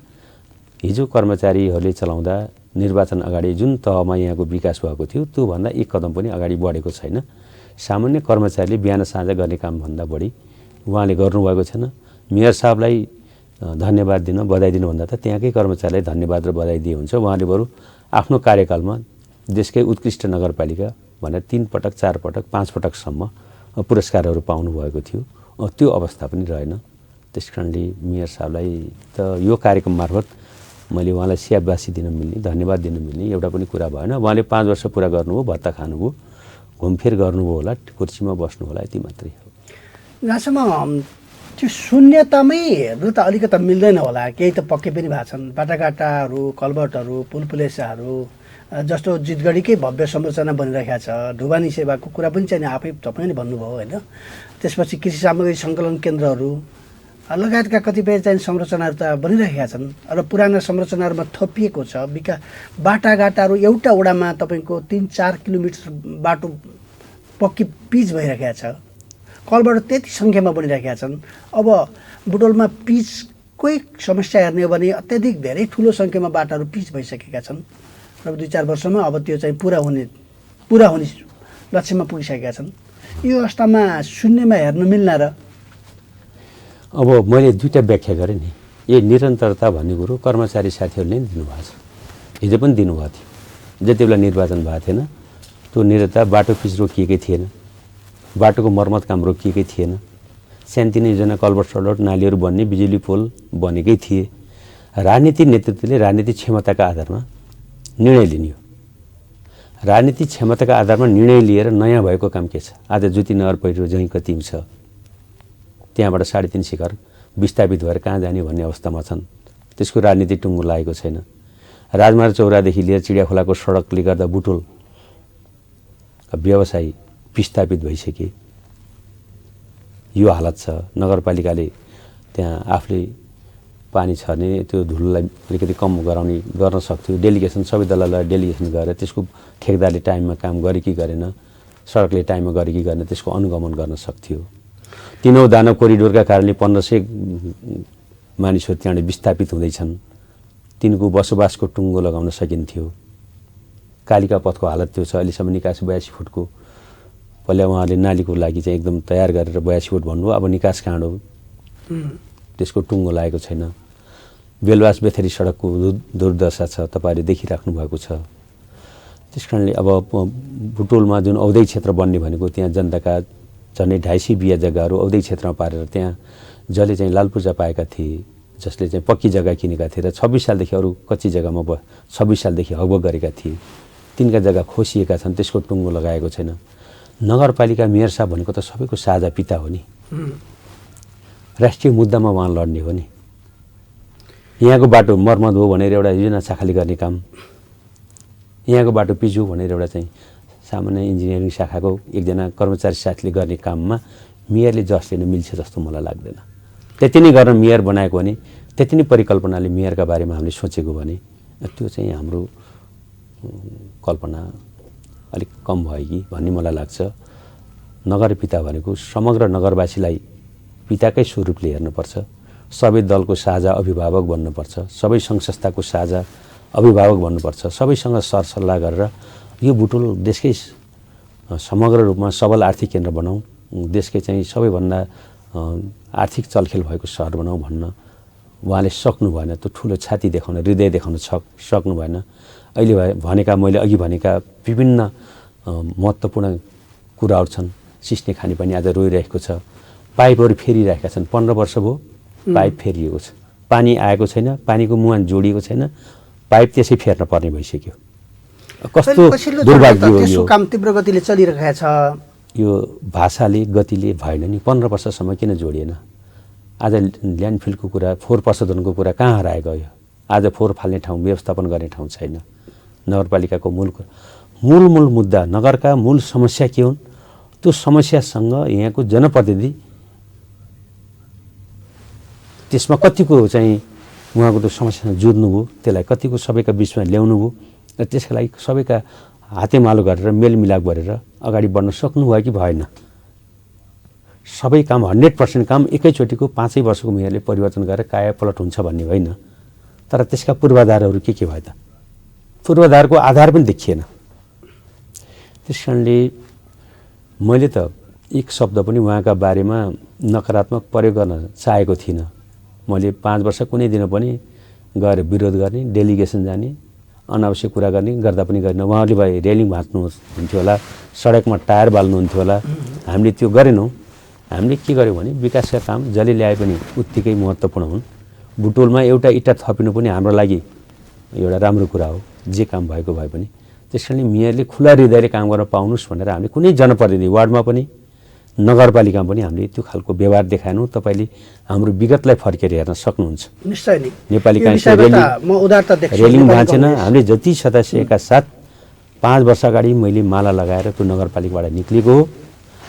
हिजो कर्मचारीहरूले चलाउँदा निर्वाचन अगाडि जुन तहमा यहाँको विकास भएको थियो त्योभन्दा एक कदम पनि अगाडि बढेको छैन। सामान्य कर्मचारीले बिहान साँझ गर्ने कामभन्दा बढी उहाँले गर्नुभएको छैन। मेयर साहबलाई धन्यवाद दिन, बधाई दिनुभन्दा त त्यहाँकै कर्मचारीलाई धन्यवाद र बधाई दिए हुन्छ। उहाँले बरु आफ्नो कार्यकालमा देशकै उत्कृष्ट नगरपालिका भनेर 3 पटक 4 पटक 5 पटकसम्म पुरस्कारहरू पाउनुभएको थियो। त्यो अवस्था पनि रहेन। त्यस कारणले मेयर साहबलाई त यो कार्यक्रम मार्फत मैले उहाँलाई स्याबासी दिन मिल्ने, धन्यवाद दिन मिल्ने एउटा पनि कुरा भएन। उहाँले 5 वर्ष पुरा गर्नुभयो, भत्ता खानुभयो, घुमफिर गर्नुभयो होला, कुर्सीमा बस्नु होला, यति मात्रै हो। जहाँसम्म त्यो शून्यतामै हेर्नु त अलिकति मिल्दैन होला। केही त पक्कै पनि भएको छन्, बाटाघाटाहरू, कल्भर्टहरू, पुलपुलेसाहरू जस्तो जितगढीकै भव्य संरचना बनिरहेको छ। ढुवानी सेवाको कुरा पनि चाहिँ आफै तपाईँले भन्नुभयो होइन। त्यसपछि कृषि सामग्री सङ्कलन केन्द्रहरू लगायतका कतिपय चाहिँ संरचनाहरू त बनिरहेका छन् र पुराना संरचनाहरूमा थपिएको छ। बाटाघाटाहरू एउटा वडामा तपाईँको 3-4 किलोमिटर बाटो पक्की पिच भइरहेका छ। कलबाट त्यति सङ्ख्यामा बनिरहेका छन्। अब बुटोलमा पिचकै समस्या हेर्ने हो भने अत्याधिक धेरै ठुलो सङ्ख्यामा बाटाहरू पिच भइसकेका छन् र 2-4 वर्षमा अब त्यो चाहिँ पुरा हुने लक्ष्यमा पुगिसकेका छन्। यो अवस्थामा शून्यमा हेर्न मिल्न र? अब मैले दुईवटा व्याख्या गरेँ नि। यो निरन्तरता भन्ने कुरो कर्मचारी साथीहरूले नै दिनुभएको छ। हिजो पनि दिनुभएको थियो। जति बेला निर्वाचन भएको थिएन त्यो निरन्तरता, बाटो पिच रोकिएकै थिएन, बाटोको मर्मत काम रोकिएकै थिएन, सानोतिनो योजना कल्भर्ट सडक नालीहरू बन्ने, बिजुली पोल बनेकै थिए। राजनीतिक नेतृत्वले राजनीतिक क्षमताका आधारमा निर्णय लिने हो। राजनीतिक क्षमताका आधारमा निर्णय लिएर नयाँ भएको काम के छ? आज ज्योति नगर पहिरो जहीँ कति छ, त्यहाँबाट 3.5 शिखर विस्थापित भएर कहाँ जाने भन्ने अवस्थामा छन्। त्यसको राजनीतिक टुङ्गो लागेको छैन। राजमार्ग चौरादेखि लिएर चिडियाखोलाको सडकले गर्दा बुटोल व्यवसायी विस्थापित भइसके। यो हालत छ। नगरपालिकाले त्यहाँ आफूले पानी छर्ने त्यो धुलोलाई अलिकति कम गर्न सक्थ्यो। डेलिगेसन सबै दललाई डेलिगेसन गरेर त्यसको ठेकदारले टाइममा काम गरे कि गरेन, सडकले टाइममा गरे कि गरेन, त्यसको अनुगमन गर्न सक्थ्यो। 3औं दानव कोरिडोरका कारणले 1500 मानिसहरू त्यहाँबाट विस्थापित हुँदैछन्। तिनको बसोबासको टुङ्गो लगाउन सकिन्थ्यो। कालिका पथको हालत त्यो छ। अहिलेसम्म निकास 82 फुटको पहिला उहाँले नालीको लागि चाहिँ एकदम तयार गरेर 82 फुट भन्नुभयो। अब निकास काँडो त्यसको टुङ्गो लागेको छैन। बेलवास बेथरी सडकको दुर्दशा छ, तपाईँहरूले देखिराख्नु भएको छ। त्यस कारणले अब बुटोलमा जुन औद्योगिक क्षेत्र बन्ने भनेको त्यहाँ जनताका झन्डै 250 बिघा जग्गाहरू औद्योगिक क्षेत्रमा पारेर त्यहाँ जसले चाहिँ लाल पूर्जा पाएका थिए, जसले चाहिँ पक्की जग्गा किनेका थिए र 26 सालदेखि अरू कच्ची जग्गामा 26 सालदेखि हकबक गरेका थिए, तिनका जग्गा खोसिएका छन्, त्यसको टुङ्गो लगाएको छैन। नगरपालिका मेयर साहब भनेको त सबैको साझा पिता हो नि, राष्ट्रिय मुद्दामा उहाँ लड्ने हो नि। यहाँको बाटो मर्मत हो भनेर एउटा योजना शाखाले गर्ने काम, यहाँको बाटो पिच हो भनेर एउटा चाहिँ सामान्य इन्जिनियरिङ शाखाको एकजना कर्मचारी साथीले गर्ने काममा मेयरले जस लिन मिल्छ जस्तो मलाई लाग्दैन। त्यति नै गर्न मेयर बनाएको भने, त्यति नै परिकल्पनाले मेयरका बारेमा हामीले सोचेको भने त्यो चाहिँ हाम्रो कल्पना अलिक कम भयो कि भन्ने मलाई लाग्छ। नगर पिता भनेको समग्र नगरवासीलाई पिताकै स्वरूपले हेर्नुपर्छ, सबै दलको साझा अभिभावक बन्नुपर्छ, सबै सङ्घ संस्थाको साझा अभिभावक बन्नुपर्छ, सबैसँग सरसल्लाह गरेर यो बुटोल देशकै समग्र रूपमा सबल आर्थिक केन्द्र बनाऊ, देशकै चाहिँ सबैभन्दा आर्थिक चलखेल भएको सहर बनाऊ भन्न उहाँले सक्नु भएन। त्यो ठुलो छाती देखाउन, हृदय देखाउन सक्नु भएन। अहिले भनेका मैले अघि भनेका विभिन्न महत्त्वपूर्ण कुराहरू छन्। सिस्ने खानेपानी आज रोइरहेको छ, पाइपहरू फेरिरहेका छन्, 15 वर्ष भयो पाइप फेरिएको छ, पानी आएको छैन, पानीको मुहान जोडिएको छैन, पाइप त्यसै फेर्न पर्ने भइसक्यो। कस्तो दुर्भाग्य हो यो। काम तीव्र गतिले चलिरहेको छ, यो भाषाले गतिले भएन नि। 15 वर्षसम्म किन जोडिएन? आज ल्यान्डफिलको कुरा, फोहोर प्रशोधनको कुरा कहाँ हराएर गयो? आज फोहोर फाल्ने ठाउँ, व्यवस्थापन गर्ने ठाउँ छैन। नगरपालिकाको मूल मुद्दा, नगरका मूल समस्या के हुन्, त्यो समस्यासँग यहाँको जनप्रतिनिधि त्यसमा कतिको चाहिँ उहाँको त्यो समस्यासँग जुझ्नुभयो, त्यसलाई कतिको सबैका बिचमा ल्याउनुभयो र त्यसका लागि सबैका हातेमालो गरेर मेलमिलाप गरेर अगाडि बढ्न सक्नुभयो कि भएन? सबै काम 100% काम एकैचोटिको 5 वर्षको मेयरले परिवर्तन गरेर कायापलट हुन्छ भन्ने होइन, तर त्यसका पूर्वाधारहरू के भयो त? पूर्वाधारको आधार पनि देखिएन। त्यस कारणले मैले त एक शब्द पनि उहाँका बारेमा नकारात्मक प्रयोग गर्न चाहेको थिइनँ। मैले 5 वर्ष कुनै दिन पनि गएर विरोध गर्ने, डेलिगेसन जाने, अनावश्यक कुरा गर्ने, गर्दा पनि गरेन। उहाँहरूले भए रेलिङ भाँच्नुहुन्थ्यो होला, सडकमा टायर बाल्नुहुन्थ्यो होला, हामीले त्यो गरेनौँ। हामीले के गर्यौँ भने विकासका काम जसले ल्याए पनि उत्तिकै महत्त्वपूर्ण हुन्। बुटोलमा एउटा इँटा थपिनु पनि हाम्रो लागि एउटा राम्रो कुरा हो, जे काम भएको भए पनि। त्यसकारणले मेयरले खुला हृदयले काम गर्न पाउनुहोस् भनेर हामीले कुनै जनप्रतिनिधि वार्डमा पनि नगरपालिकामा पनि हामीले त्यो खालको व्यवहार देखाएनौँ। तपाईँले हाम्रो विगतलाई फर्केर हेर्न सक्नुहुन्छ। निश्चय नै नेपाली काङ्ग्रेसले रेलिङ भाँचेन। हामीले जति सदस्यका साथ 5 वर्ष अगाडि मैले माला लगाएर त्यो नगरपालिकाबाट निक्लेको हो।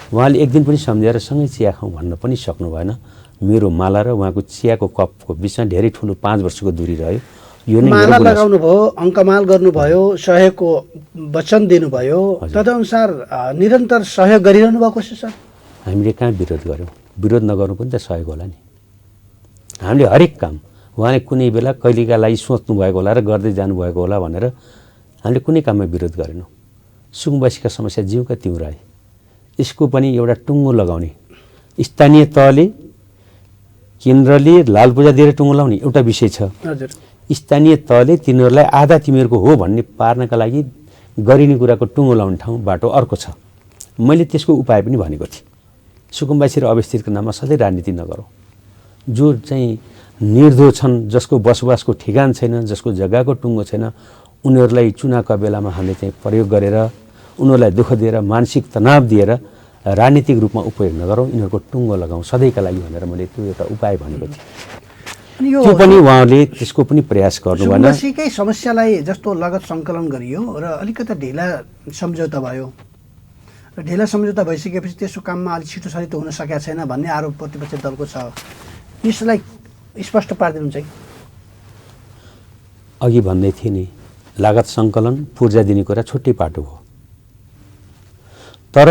उहाँले एक दिन पनि सम्झेर सँगै चिया खाउँ भन्न पनि सक्नु भएन। मेरो माला र उहाँको चियाको कपको बिचमा धेरै ठुलो 5 वर्षको दूरी रह्यो। यो नै माला लगाउनु भयो, अङ्कमाल गर्नुभयो, सहयोगको वचन दिनुभयो, तदनुसार निरन्तर सहयोग गरिरहनु भएको छ सर। हामीले कहाँ विरोध गऱ्यौँ? विरोध नगर्नु पनि त सहयोग होला नि। हामीले हरेक काम उहाँले कुनै बेला कहिलेका लागि सोच्नु भएको होला र गर्दै जानुभएको होला भनेर हामीले कुनै काममा विरोध गरेनौँ। सुकुम्बासीका समस्या जिउका तिउँ रहे। यसको पनि एउटा टुङ्गो लगाउने, स्थानीय तहले केन्द्रले लाल पूजा दिएर टुङ्गो लाउने एउटा विषय छ। हजुर, स्थानीय तहले तिनीहरूलाई आधा तिमीहरूको हो भन्ने पार्नका लागि गरिने कुराको टुङ्गो लाउने ठाउँ बाटो अर्को छ। मैले त्यसको उपाय पनि भनेको थिएँ। सुकुम्बासी र अवस्थितको नाममा सधैँ राजनीति नगरौँ। जो चाहिँ निर्धो छन्, जसको बसोबासको ठेगान छैन, जसको जग्गाको टुङ्गो छैन, उनीहरूलाई चुनावका बेलामा हामीले चाहिँ प्रयोग गरेर उनीहरूलाई दुःख दिएर मानसिक तनाव दिएर राजनीतिक रूपमा उपयोग नगरौँ, यिनीहरूको टुङ्गो लगाउँ सधैँका लागि भनेर मैले त्यो एउटा उपाय भनेको थिएँ। त्यो पनि उहाँले त्यसको पनि प्रयास गर्नु भएन। सुकुम्बासीकै समस्यालाई जस्तो लगत सङ्कलन गरियो र अलिकति ढिला सम्झौता भयो र ढिला सम्झौता भइसकेपछि त्यसको काममा अलिक छिटो छरितो हुन सकेका छैन भन्ने आरोप प्रतिपक्ष दलको छ। यसलाई स्पष्ट पारिदिनु चाहिँ अघि भन्दै थिएँ नि, लागत सङ्कलन पूर्जा दिने कुरा छुट्टै पाटो हो। तर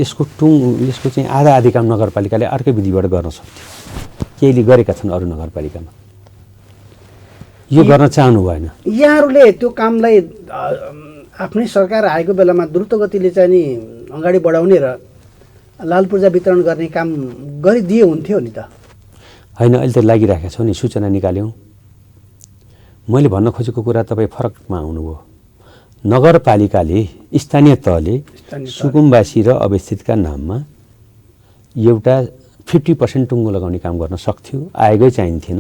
यसको चाहिँ आधा आधी काम नगरपालिकाले अर्कै विधिबाट गर्न सक्थ्यो। केहीले गरेका छन् अरू नगरपालिकामा, यो गर्न चाहनु भएन। यहाँहरूले त्यो कामलाई आफ्नै सरकार आएको बेलामा द्रुत गतिले चाहिँ नि अगाडि बढाउने र लाल पूर्जा वितरण गर्ने काम गरिदिए हुन्थ्यो नि त। होइन, अहिले त लागिरहेका छौँ नि, सूचना निकाल्यौँ। मैले भन्न खोजेको कुरा तपाईँ फरकमा आउनुभयो। नगरपालिकाले स्थानीय तहले सुकुम्बासी र अवस्थितका नाममा एउटा 50% टुङ्गो लगाउने काम गर्न सक्थ्यो, आएकै चाहिन्थेन।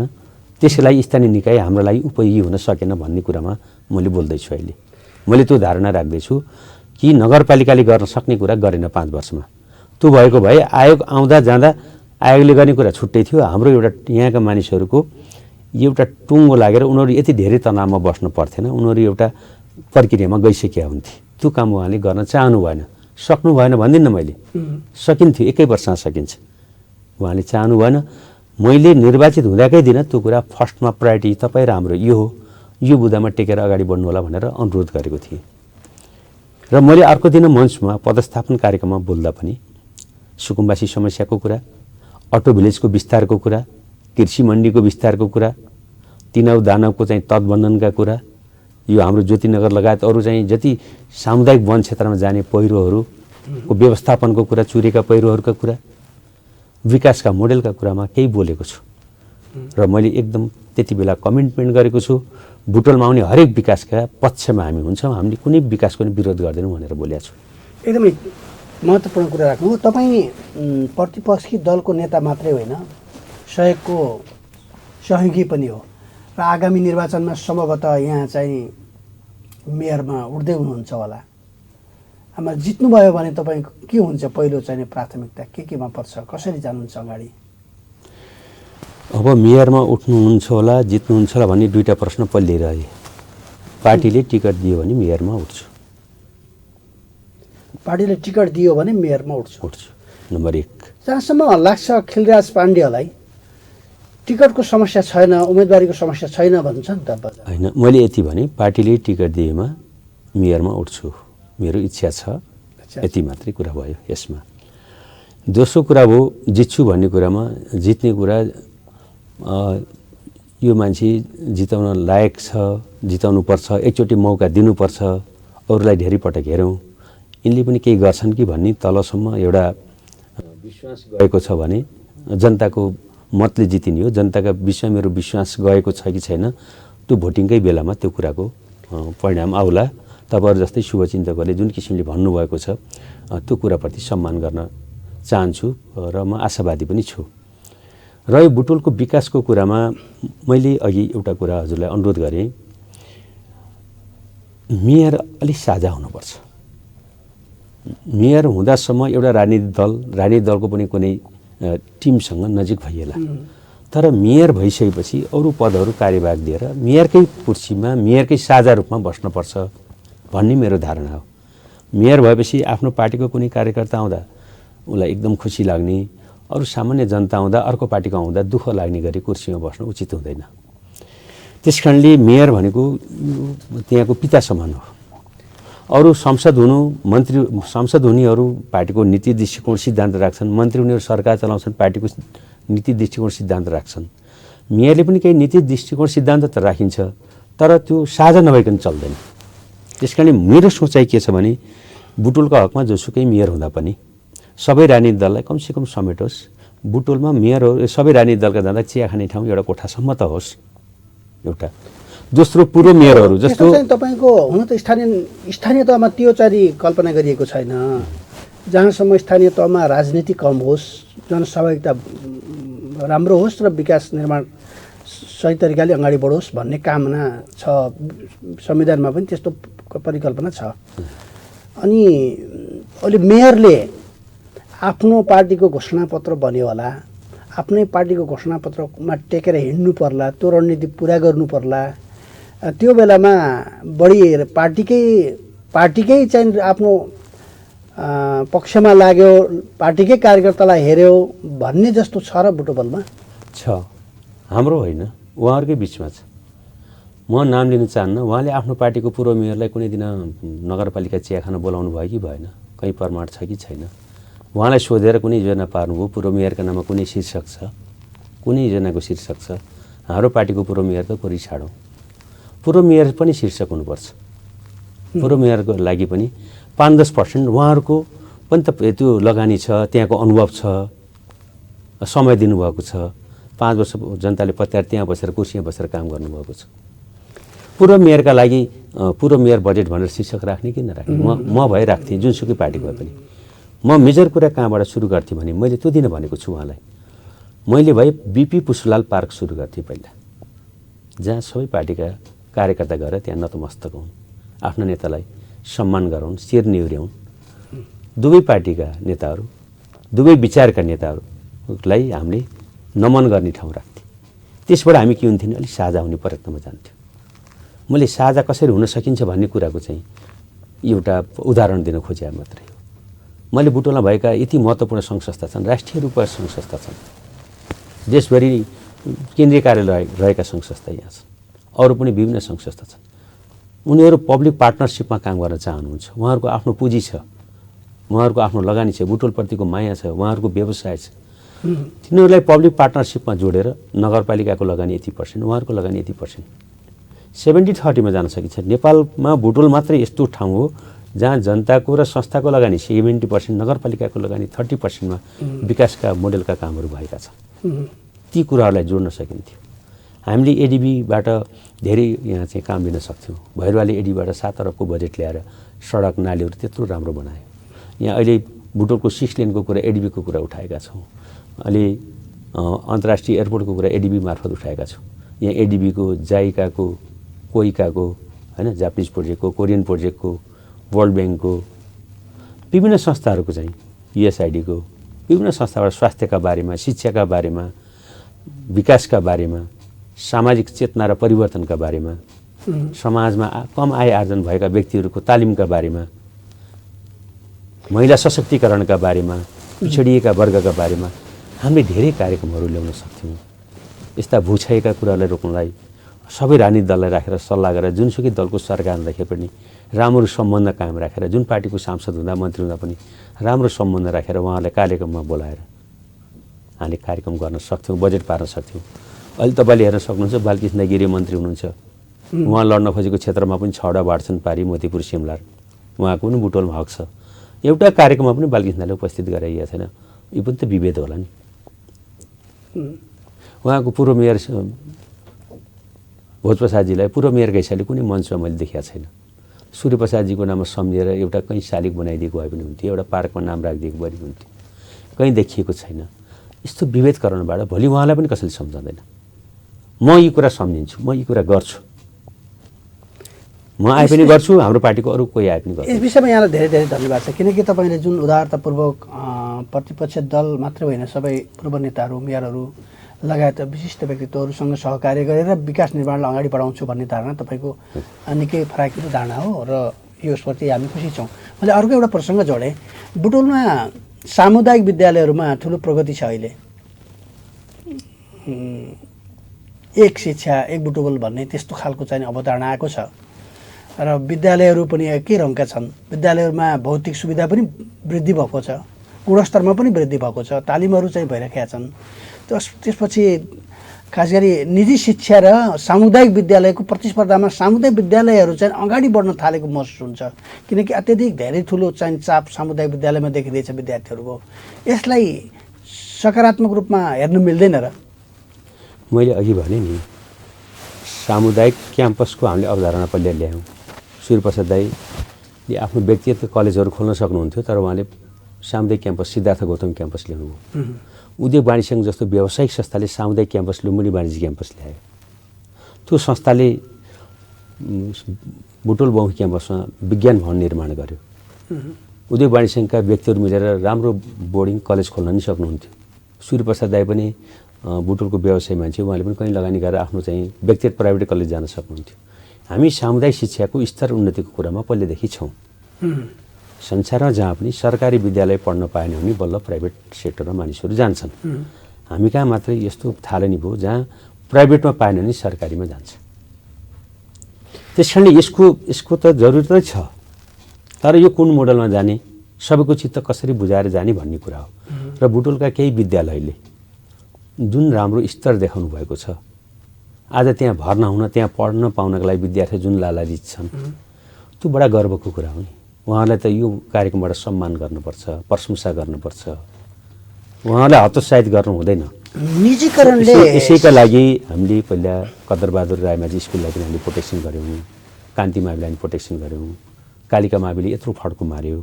त्यसको लागि स्थानीय निकाय हाम्रो लागि उपयोगी हुन सकेन भन्ने कुरामा मैले बोल्दैछु अहिले। मैले त्यो धारणा राख्दैछु कि नगरपालिकाले गर्न सक्ने कुरा गरेन 5 वर्षमा। त्यो भएको भए आयोग आउँदा जाँदा आयोगले गर्ने कुरा छुट्टै थियो। हाम्रो एउटा यहाँका मानिसहरूको एउटा टुङ्गो लागेर उनीहरू यति धेरै तनावमा बस्नु पर्थेन। उनीहरू एउटा प्रक्रियामा गइसकेका हुन्थे। त्यो काम उहाँले गर्न चाहनु भएन, सक्नु भएन भन्दिनँ मैले, सकिन्थ्यो, 1 वर्षमा सकिन्छ। उहाँले चाहनु भएन। मैले निर्वाचित हुँदाकै दिन त्यो कुरा फर्स्टमा प्रायोरिटी तपाईँ र हाम्रो यो हो, यो बुदामा टेकेर अगाडि बढ्नु होला भनेर अनुरोध गरेको थिएँ। र मैले अर्को दिन मञ्चमा पदस्थापन कार्यक्रममा बोल्दा पनि सुकुम्बासी समस्याको कुरा, अटो भिलेजको विस्तारको कुरा, कृषि मण्डीको विस्तारको कुरा, तिनाउ दानवको चाहिँ तटबन्धनका कुरा, यो हाम्रो ज्योतिनगर लगायत अरू चाहिँ जति सामुदायिक वन क्षेत्रमा जाने पहिरोहरूको व्यवस्थापनको कुरा, चुरेका पहिरोहरूका कुरा, विकासका मोडेलका कुरामा केही बोलेको छु। र मैले एकदम त्यति बेला कमिटमेन्ट गरेको छु, बुटोलमा आउने हरेक विकासका पक्षमा हामी हुन्छौँ, हामीले कुनै विकासको नि विरोध गर्दैनौँ भनेर बोलेको छु। एकदमै महत्त्वपूर्ण कुरा राख्नु। तपाईँ प्रतिपक्षी दलको नेता मात्रै होइन, सहयोगी पनि हो र आगामी निर्वाचनमा सम्भवतः यहाँ चाहिँ मेयरमा उठ्दै हुनुहुन्छ होला। आमा जित्नुभयो भने तपाईँ के हुन्छ पहिलो चाहिने प्राथमिकता केमा पर्छ, कसरी जानुहुन्छ अगाडि? अब मेयरमा उठ्नुहुन्छ होला, जित्नुहुन्छ होला भन्ने दुईवटा प्रश्न पल्लिरहे। पार्टीले टिकट दियो भने मेयरमा उठ्छु। पार्टीले टिकट दियो भने मेयरमा उठ्छु। नम्बर 1। जहाँसम्म लाग्छ खिलराज पाण्डेलाई टिकटको समस्या छैन, उम्मेदवारीको समस्या छैन भन्छ नि त। होइन, मैले यति भने पार्टीले टिकट दिएमा मेयरमा उठ्छु, मेरो इच्छा छ, यति मात्रै कुरा भयो यसमा। दोस्रो कुरा हो जित्छु भन्ने कुरामा, जित्ने कुरा यो मान्छे जिताउन लायक छ, जिताउनु पर्छ, एकचोटि मौका दिनुपर्छ, अरूलाई धेरै पटक हेरौँ यिनले पनि केही गर्छन् कि भन्ने तलसम्म एउटा विश्वास गएको छ भने जनताको मतले जितिने हो। जनताका विषयमा मेरो विश्वास गएको छ कि छैन त्यो भोटिङकै बेलामा त्यो कुराको परिणाम आउला। तपाईँहरू जस्तै शुभचिन्तकहरूले जुन किसिमले भन्नुभएको छ त्यो कुराप्रति सम्मान गर्न चाहन्छु र म आशावादी पनि छु। र यो बुटोलको विकासको कुरामा मैले अघि एउटा कुरा हजुरलाई अनुरोध गरेँ, मेयर अलिक साझा हुनुपर्छ। मेयर हुँदासम्म एउटा राजनीतिक दलको पनि कुनै टिमसँग नजिक भइएला। तर मेयर भइसकेपछि अरू पदहरू कार्यभाग दिएर मेयरकै कुर्सीमा मेयरकै साझा रूपमा बस्नुपर्छ भन्ने मेरो धारणा हो। मेयर भएपछि आफ्नो पार्टीको कुनै कार्यकर्ता आउँदा उसलाई एकदम खुसी लाग्ने, अरू सामान्य जनता आउँदा अर्को पार्टीको आउँदा दुःख लाग्ने गरी कुर्सीमा बस्नु उचित हुँदैन। त्यसकारणले मेयर भनेको त्यहाँको पिता समान हो। अरू संसद हुनेहरू पार्टीको नीति दृष्टिकोण सिद्धान्त राख्छन्, मन्त्री हुनेहरू सरकार चलाउँछन्, पार्टीको नीति दृष्टिकोण सिद्धान्त राख्छन्। मेयरले पनि केही नीति दृष्टिकोण सिद्धान्त त राखिन्छ, तर त्यो साझा नभइकन चल्दैन। त्यसकारणले मेरो सोचाइ के छ भने बुटोलको हकमा जोसुकै मेयर हुँदा पनि सबै राजनीतिक दललाई कमसेकम समेटोस्। बुटोलमा मेयरहरू सबै राजनीतिक दलका जाँदा चिया खाने ठाउँ एउटा कोठासम्म त होस् एउटा। दोस्रो पूर्व मेयरहरू जस्तो तपाईँको हुन त स्थानीय तहमा त्यो चाहिँ कल्पना गरिएको छैन। जहाँसम्म स्थानीय तहमा राजनीति कम होस्, जनसहभागिता राम्रो होस् र विकास निर्माण सही तरिकाले अगाडि बढोस् भन्ने कामना छ। संविधानमा पनि त्यस्तो परिकल्पना छ। अनि अहिले मेयरले आफ्नो पार्टीको घोषणापत्र बन्यो होला, आफ्नै पार्टीको घोषणापत्रमा टेकेर हिँड्नु पर्ला, त्यो रणनीति पुरा गर्नु पर्ला। त्यो बेलामा बढी पार्टीकै चाहिँ आफ्नो पक्षमा लाग्यो, पार्टीकै कार्यकर्तालाई हेऱ्यो भन्ने जस्तो छ र बुटोलमा छ। हाम्रो होइन, उहाँहरूकै बिचमा छ। म नाम लिन चाहन्न। उहाँले आफ्नो पार्टीको पूर्व मेयरलाई कुनै दिन नगरपालिका चिया खान बोलाउनु भयो कि भएन, कहीँ प्रमाण छ कि छैन? उहाँलाई सोधेर कुनै योजना पार्नुभयो? पूर्व मेयरका नाममा कुनै शीर्षक छ? कुनै योजनाको शीर्षक छ? हाम्रो पार्टीको पूर्व मेयर त पुरै छाडौँ, पूर्व मेयर पनि शीर्षक हुनुपर्छ। पूर्व मेयरको लागि पनि 5-10% उहाँहरूको पनि त त्यो लगानी छ, त्यहाँको अनुभव छ, समय दिनुभएको छ। 5 वर्ष जनताले पत्याएर त्यहाँ बसेर कुर्सीमा बसेर काम गर्नुभएको छ। पूर्व मेयरका लागि पूर्व मेयर बजेट भनेर शीर्षक राख्ने कि नराख्ने? म भए राख्थेँ, जुनसुकै पार्टी भए पनि। म मेजर कुरा कहाँबाट सुरु गर्थेँ भने मैले त्यो दिन भनेको छु उहाँलाई। मैले भए बिपी पुष्पलाल पार्क सुरु गर्थेँ पहिला, जहाँ सबै पार्टीका कार्यकर्ता गएर त्यहाँ नतमस्तक हुन्। आफ्ना नेतालाई सम्मान गराउन्, शिर निहुर्याउन्। दुवै पार्टीका नेताहरू, दुवै विचारका नेताहरूलाई हामीले नमन गर्ने ठाउँ राख्थ्यौँ। त्यसबाट हामी के हुन्थ्यो भने अलिक साझा हुने प्रयत्नमा जान्थ्यौँ। मैले साझा कसरी हुन सकिन्छ भन्ने कुराको चाहिँ एउटा उदाहरण दिन खोजे मात्रै हो। मैले बुटोलमा भएका यति महत्त्वपूर्ण सङ्घ संस्था छन्, राष्ट्रिय रूपमा सङ्घ संस्था छन्, देशभरि केन्द्रीय कार्यालय रहेका सङ्घ संस्था यहाँ छन्, अरू पनि विभिन्न सङ्घ संस्था छन्। उनीहरू पब्लिक पार्टनरसिपमा काम गर्न चाहनुहुन्छ। उहाँहरूको आफ्नो पुँजी छ, उहाँहरूको आफ्नो लगानी छ, बुटोलप्रतिको माया छ, उहाँहरूको व्यवसाय छ। तिनीहरूलाई पब्लिक पार्टनरसिपमा जोडेर नगरपालिकाको लगानी यति %, उहाँहरूको लगानी यति %, 70-30 जान सकिन्छ। नेपालमा बुटोल मात्रै यस्तो ठाउँ हो जहाँ जनताको र संस्थाको लगानी 70%, नगरपालिकाको लगानी 30%मा विकासका मोडेलका कामहरू भएका छन्। ती कुराहरूलाई जोड्न सकिन्थ्यो। हामीले एडिबीबाट धेरै यहाँ चाहिँ काम लिन सक्थ्यौँ। भैरवाले एडिबीबाट 7 अरबको बजेट ल्याएर सडक नालीहरू त्यत्रो राम्रो बनायो। यहाँ अहिले बुटोलको 6 लेनको कुरा एडिबीको कुरा उठाएका छौँ। अहिले अन्तर्राष्ट्रिय एयरपोर्टको कुरा एडिबी मार्फत उठाएका छौँ। यहाँ एडिबीको, जाइकाको, कोइकाको, हैन, जापानिज प्रोजेक्टको, कोरियन प्रोजेक्टको, वर्ल्ड ब्याङ्कको, विभिन्न संस्थाहरूको चाहिँ युएसआइडीको विभिन्न संस्थाबाट स्वास्थ्यका बारेमा, शिक्षाका बारेमा, विकासका बारेमा, सामाजिक चेतना र परिवर्तनका बारेमा, समाजमा कम आय आर्जन भएका व्यक्तिहरूको तालिमका बारेमा, महिला सशक्तिकरणका बारेमा, पिछडिएका वर्गका बारेमा हामीले धेरै कार्यक्रमहरू ल्याउन सक्थ्यौँ। यस्ता भुछाएका कुरालाई रोक्नलाई सबै राजनीतिक दललाई राखेर सल्लाह गरेर जुनसुकै दलको सरकार हुँदाखेरि पनि राम्रो सम्बन्ध कायम राखेर, जुन पार्टीको सांसद हुँदा मन्त्री हुँदा पनि राम्रो सम्बन्ध राखेर उहाँहरूलाई कार्यक्रममा बोलाएर हामीले कार्यक्रम गर्न सक्थ्यौँ, बजेट पार्न सक्थ्यौँ। अहिले तपाईँले हेर्न सक्नुहुन्छ बालकृष्ण गिरी मन्त्री हुनुहुन्छ, उहाँ लड्न खोजेको क्षेत्रमा पनि 6वटा वार्ड छन्, पारी, मोतीपुर, सिमलार, उहाँको पनि बुटोलमा हक छ। एउटा कार्यक्रममा पनि बालकृष्णले उपस्थित गराइएको छैन। यो पनि त विभेद होला नि। उहाँको पूर्व मेयर भोजप्रसादजीलाई पूर्व मेयरका हिसाबले कुनै मञ्चमा मैले देखेको छैन। सूर्यप्रसादजीको नाममा सम्झेर एउटा कहीँ शालिग बनाइदिएको भए पनि हुन्थ्यो, एउटा पार्कमा नाम राखिदिएको भए पनि हुन्थ्यो, कहीँ देखिएको छैन। यस्तो विभेदकरणबाट भोलि उहाँलाई पनि कसैले सम्झाउँदैन। म यी कुरा सम्झिन्छु, म यी कुरा गर्छु, म आए पनि गर्छु, हाम्रो पार्टीको अरू कोही आए पनि गर्छु। यस विषयमा यहाँलाई धेरै धेरै धन्यवाद छ, किनकि तपाईँले जुन उदारतापूर्वक प्रतिपक्ष दल मात्रै होइन, सबै पूर्व नेताहरू, मेयरहरू लगायत विशिष्ट व्यक्तित्वहरूसँग सहकार्य गरेर विकास निर्माणलाई अगाडि बढाउँछु भन्ने धारणा तपाईँको निकै फराकिलो धारणा हो र यसप्रति हामी खुसी छौँ। मैले अर्को एउटा प्रसङ्ग जोडेँ। बुटोलमा सामुदायिक विद्यालयहरूमा ठुलो प्रगति छ अहिले। एक शिक्षा एक बुटोल भन्ने त्यस्तो खालको चाहिँ अवधारणा आएको छ र विद्यालयहरू पनि एकै रङका छन्। विद्यालयहरूमा भौतिक सुविधा पनि वृद्धि भएको छ, गुणस्तरमा पनि वृद्धि भएको छ, तालिमहरू चाहिँ भइरहेका छन्। त्यसपछि खास गरी निजी शिक्षा र सामुदायिक विद्यालयको प्रतिस्पर्धामा सामुदायिक विद्यालयहरू चाहिँ अगाडि बढ्न थालेको महसुस हुन्छ, किनकि अत्यधिक धेरै ठुलो चाहिँ चाप सामुदायिक विद्यालयमा देखिँदैछ विद्यार्थीहरूको। यसलाई सकारात्मक रूपमा हेर्नु मिल्दैन र? मैले अघि भने नि, सामुदायिक क्याम्पसको हामीले अवधारणा पहिला ल्यायौँ। सूर्यप्रसाद दाईले आफ्नो व्यक्तिगत कलेजहरू खोल्न सक्नुहुन्थ्यो, तर उहाँले सामुदायिक क्याम्पस सिद्धार्थ गौतम क्याम्पस ल्याउनुभयो। उद्योग वाणिज्य सङ्घ जस्तो व्यावसायिक संस्थाले सामुदायिक क्याम्पस, लुम्बिनी वाणिज्य क्याम्पस ल्यायो। त्यो संस्थाले बुटोल बहुमुखी क्याम्पसमा विज्ञान भवन निर्माण गर्यो। उद्योग वाणिज्य सङ्घका व्यक्तिहरू मिलेर राम्रो बोर्डिङ कलेज खोल्न नि सक्नुहुन्थ्यो। सूर्यप्रसाद दाई पनि बुटोलको व्यवसाय मान्छे, उहाँले पनि कहीँ लगानी गरेर आफ्नो चाहिँ व्यक्तिगत प्राइभेट कलेज जान सक्नुहुन्थ्यो। हामी सामुदायिक शिक्षाको स्तर उन्नतिको कुरामा पहिलेदेखि छौँ। संसारमा जहाँ पनि सरकारी विद्यालय पढ्न पाएन भने बल्ल प्राइभेट सेक्टरमा मानिसहरू जान्छन्। हामी कहाँ मात्रै यस्तो थालनी भयो जहाँ प्राइभेटमा पाएन भने सरकारीमा जान्छ। त्यस कारणले यसको त जरुरतै छ, तर यो कुन मोडलमा जाने, सबैको चित्त कसरी बुझाएर जाने भन्ने कुरा हो। र बुटोलका केही विद्यालयले जुन राम्रो स्तर देखाउनु भएको छ, आज त्यहाँ भर्ना हुन, त्यहाँ पढ्न पाउनका लागि विद्यार्थी जुन लालायित छन्, त्यो बडा गर्वको कुरा हो नि। उहाँलाई त यो कार्यक्रमबाट सम्मान गर्नुपर्छ, प्रशंसा गर्नुपर्छ, उहाँलाई हतोत्साहित गर्नु हुँदैन। निजीकरणले यसैका लागि हामीले पहिला कदरबहादुर रायमाझी स्कुललाई पनि हामीले प्रोटेक्सन गऱ्यौँ, कान्ति माविलाई पनि प्रोटेक्सन गऱ्यौँ, कालिका माविले यत्रो फड्को मार्यो।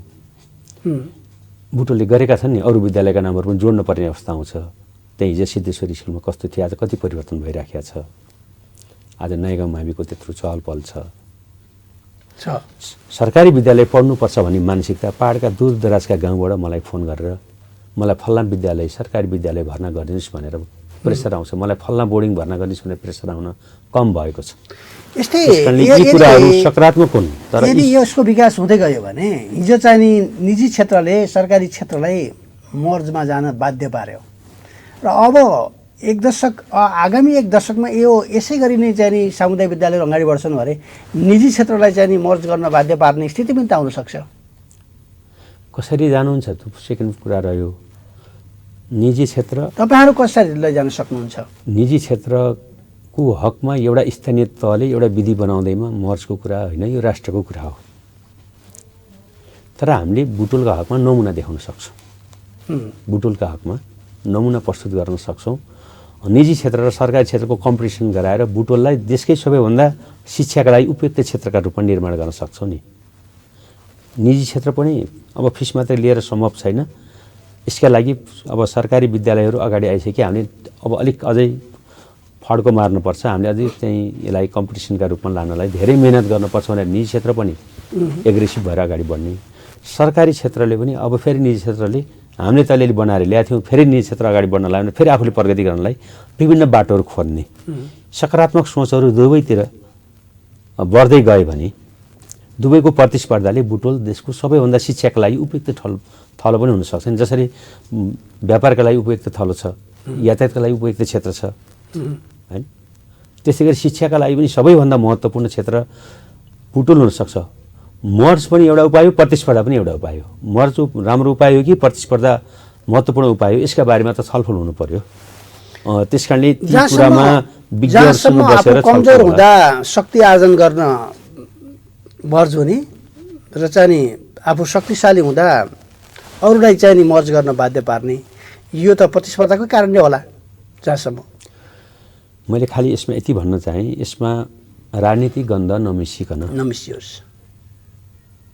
बुटोलले गरेका छन् नि, अरू विद्यालयका नामहरू पनि जोड्न पर्ने अवस्था आउँछ। त्यही हिजो सिद्धेश्वरी स्कुलमा कस्तो थियो, आज कति परिवर्तन भइराखेको छ। आज नयाँ गाउँ माविको त्यत्रो चहल पहल छ। सरकारी विद्यालय पढ्नुपर्छ भन्ने मानसिकता पाहाडका दूरदराजका गाउँबाट मलाई फोन गरेर मलाई फल्ना विद्यालय सरकारी विद्यालय भर्ना गरिदिनुहोस् भनेर प्रेसर आउँछ, मलाई फल्ना बोर्डिङ भर्ना गरिदिनुहोस् भनेर प्रेसर आउन कम भएको छ। यस्तै यी कुराहरू सकारात्मक हुन्, तर यदि यसको विकास हुँदै गयो भने हिजो चाहिँ नि निजी क्षेत्रले सरकारी क्षेत्रलाई मर्जमा जान बाध्य पार्यो र अब आगामी एक दशकमा यो यसै गरी नै चाहिँ नि सामुदायिक विद्यालयहरू अगाडि बढ्छन् भने निजी क्षेत्रलाई चाहिँ नि मर्ज गर्न बाध्य पार्ने स्थिति पनि त आउन सक्छ। कसरी जानुहुन्छ त्यो सेकेन्ड कुरा रह्यो। निजी क्षेत्र तपाईँहरू कसरी लैजान सक्नुहुन्छ? निजी क्षेत्रको हकमा एउटा स्थानीय तहले एउटा विधि बनाउँदैमा मर्जको कुरा होइन, यो राष्ट्रको कुरा हो। तर हामीले बुटोलका हकमा नमुना देखाउन सक्छौँ, बुटोलका हकमा नमुना प्रस्तुत गर्न सक्छौँ। निजी क्षेत्र र सरकारी क्षेत्रको कम्पिटिसन गराएर बुटोललाई देशकै सबैभन्दा शिक्षाका लागि उपयुक्त क्षेत्रका रूपमा निर्माण गर्न सक्छौँ नि। निजी क्षेत्र पनि अब फिस मात्रै लिएर सम्भव छैन। यसका लागि अब सरकारी विद्यालयहरू अगाडि आइसके हामीले अब अलिक अझै फड्को मार्नुपर्छ। हामीले अझै चाहिँ यसलाई कम्पिटिसनका रूपमा लानलाई धेरै मेहनत गर्नुपर्छ भनेर निजी क्षेत्र पनि एग्रेसिभ भएर अगाडि बढ्ने। सरकारी क्षेत्रले पनि अब फेरि निजी क्षेत्रले हामीले त अलिअलि बनाएर ल्याएको थियौँ, फेरि निजी क्षेत्र अगाडि बढ्न लाग्यो भने फेरि आफूले प्रगति गर्नलाई विभिन्न बाटोहरू खोज्ने। सकारात्मक सोचहरू दुवैतिर बढ्दै गयो भने दुवैको प्रतिस्पर्धाले बुटोल देशको सबैभन्दा शिक्षाका लागि उपयुक्त थलो पनि हुनसक्छ। जसरी व्यापारका लागि उपयुक्त थलो छ, यातायातका लागि उपयुक्त क्षेत्र छ होइन, त्यसै गरी शिक्षाका लागि पनि सबैभन्दा महत्त्वपूर्ण क्षेत्र बुटोल हुनसक्छ। मर्ज पनि एउटा उपाय हो, प्रतिस्पर्धा पनि एउटा उपाय हो। मर्ज राम्रो उपाय हो कि प्रतिस्पर्धा महत्त्वपूर्ण उपाय हो, यसका बारेमा त छलफल हुनु पर्यो। त्यस कारणले ती कुरामा विज्ञहरूसँग बसेर कमजोर हुँदा शक्ति आर्जन गर्न मर्ज हुने र चाहिँ नि आफू शक्तिशाली हुँदा अरूलाई चाहिँ नि मर्ज गर्न बाध्य पार्ने, यो त प्रतिस्पर्धाकै कारणले होला। जहाँसम्म मैले खालि यसमा यति भन्न चाहेँ, यसमा राजनीतिक गन्ध नमिसियोस्।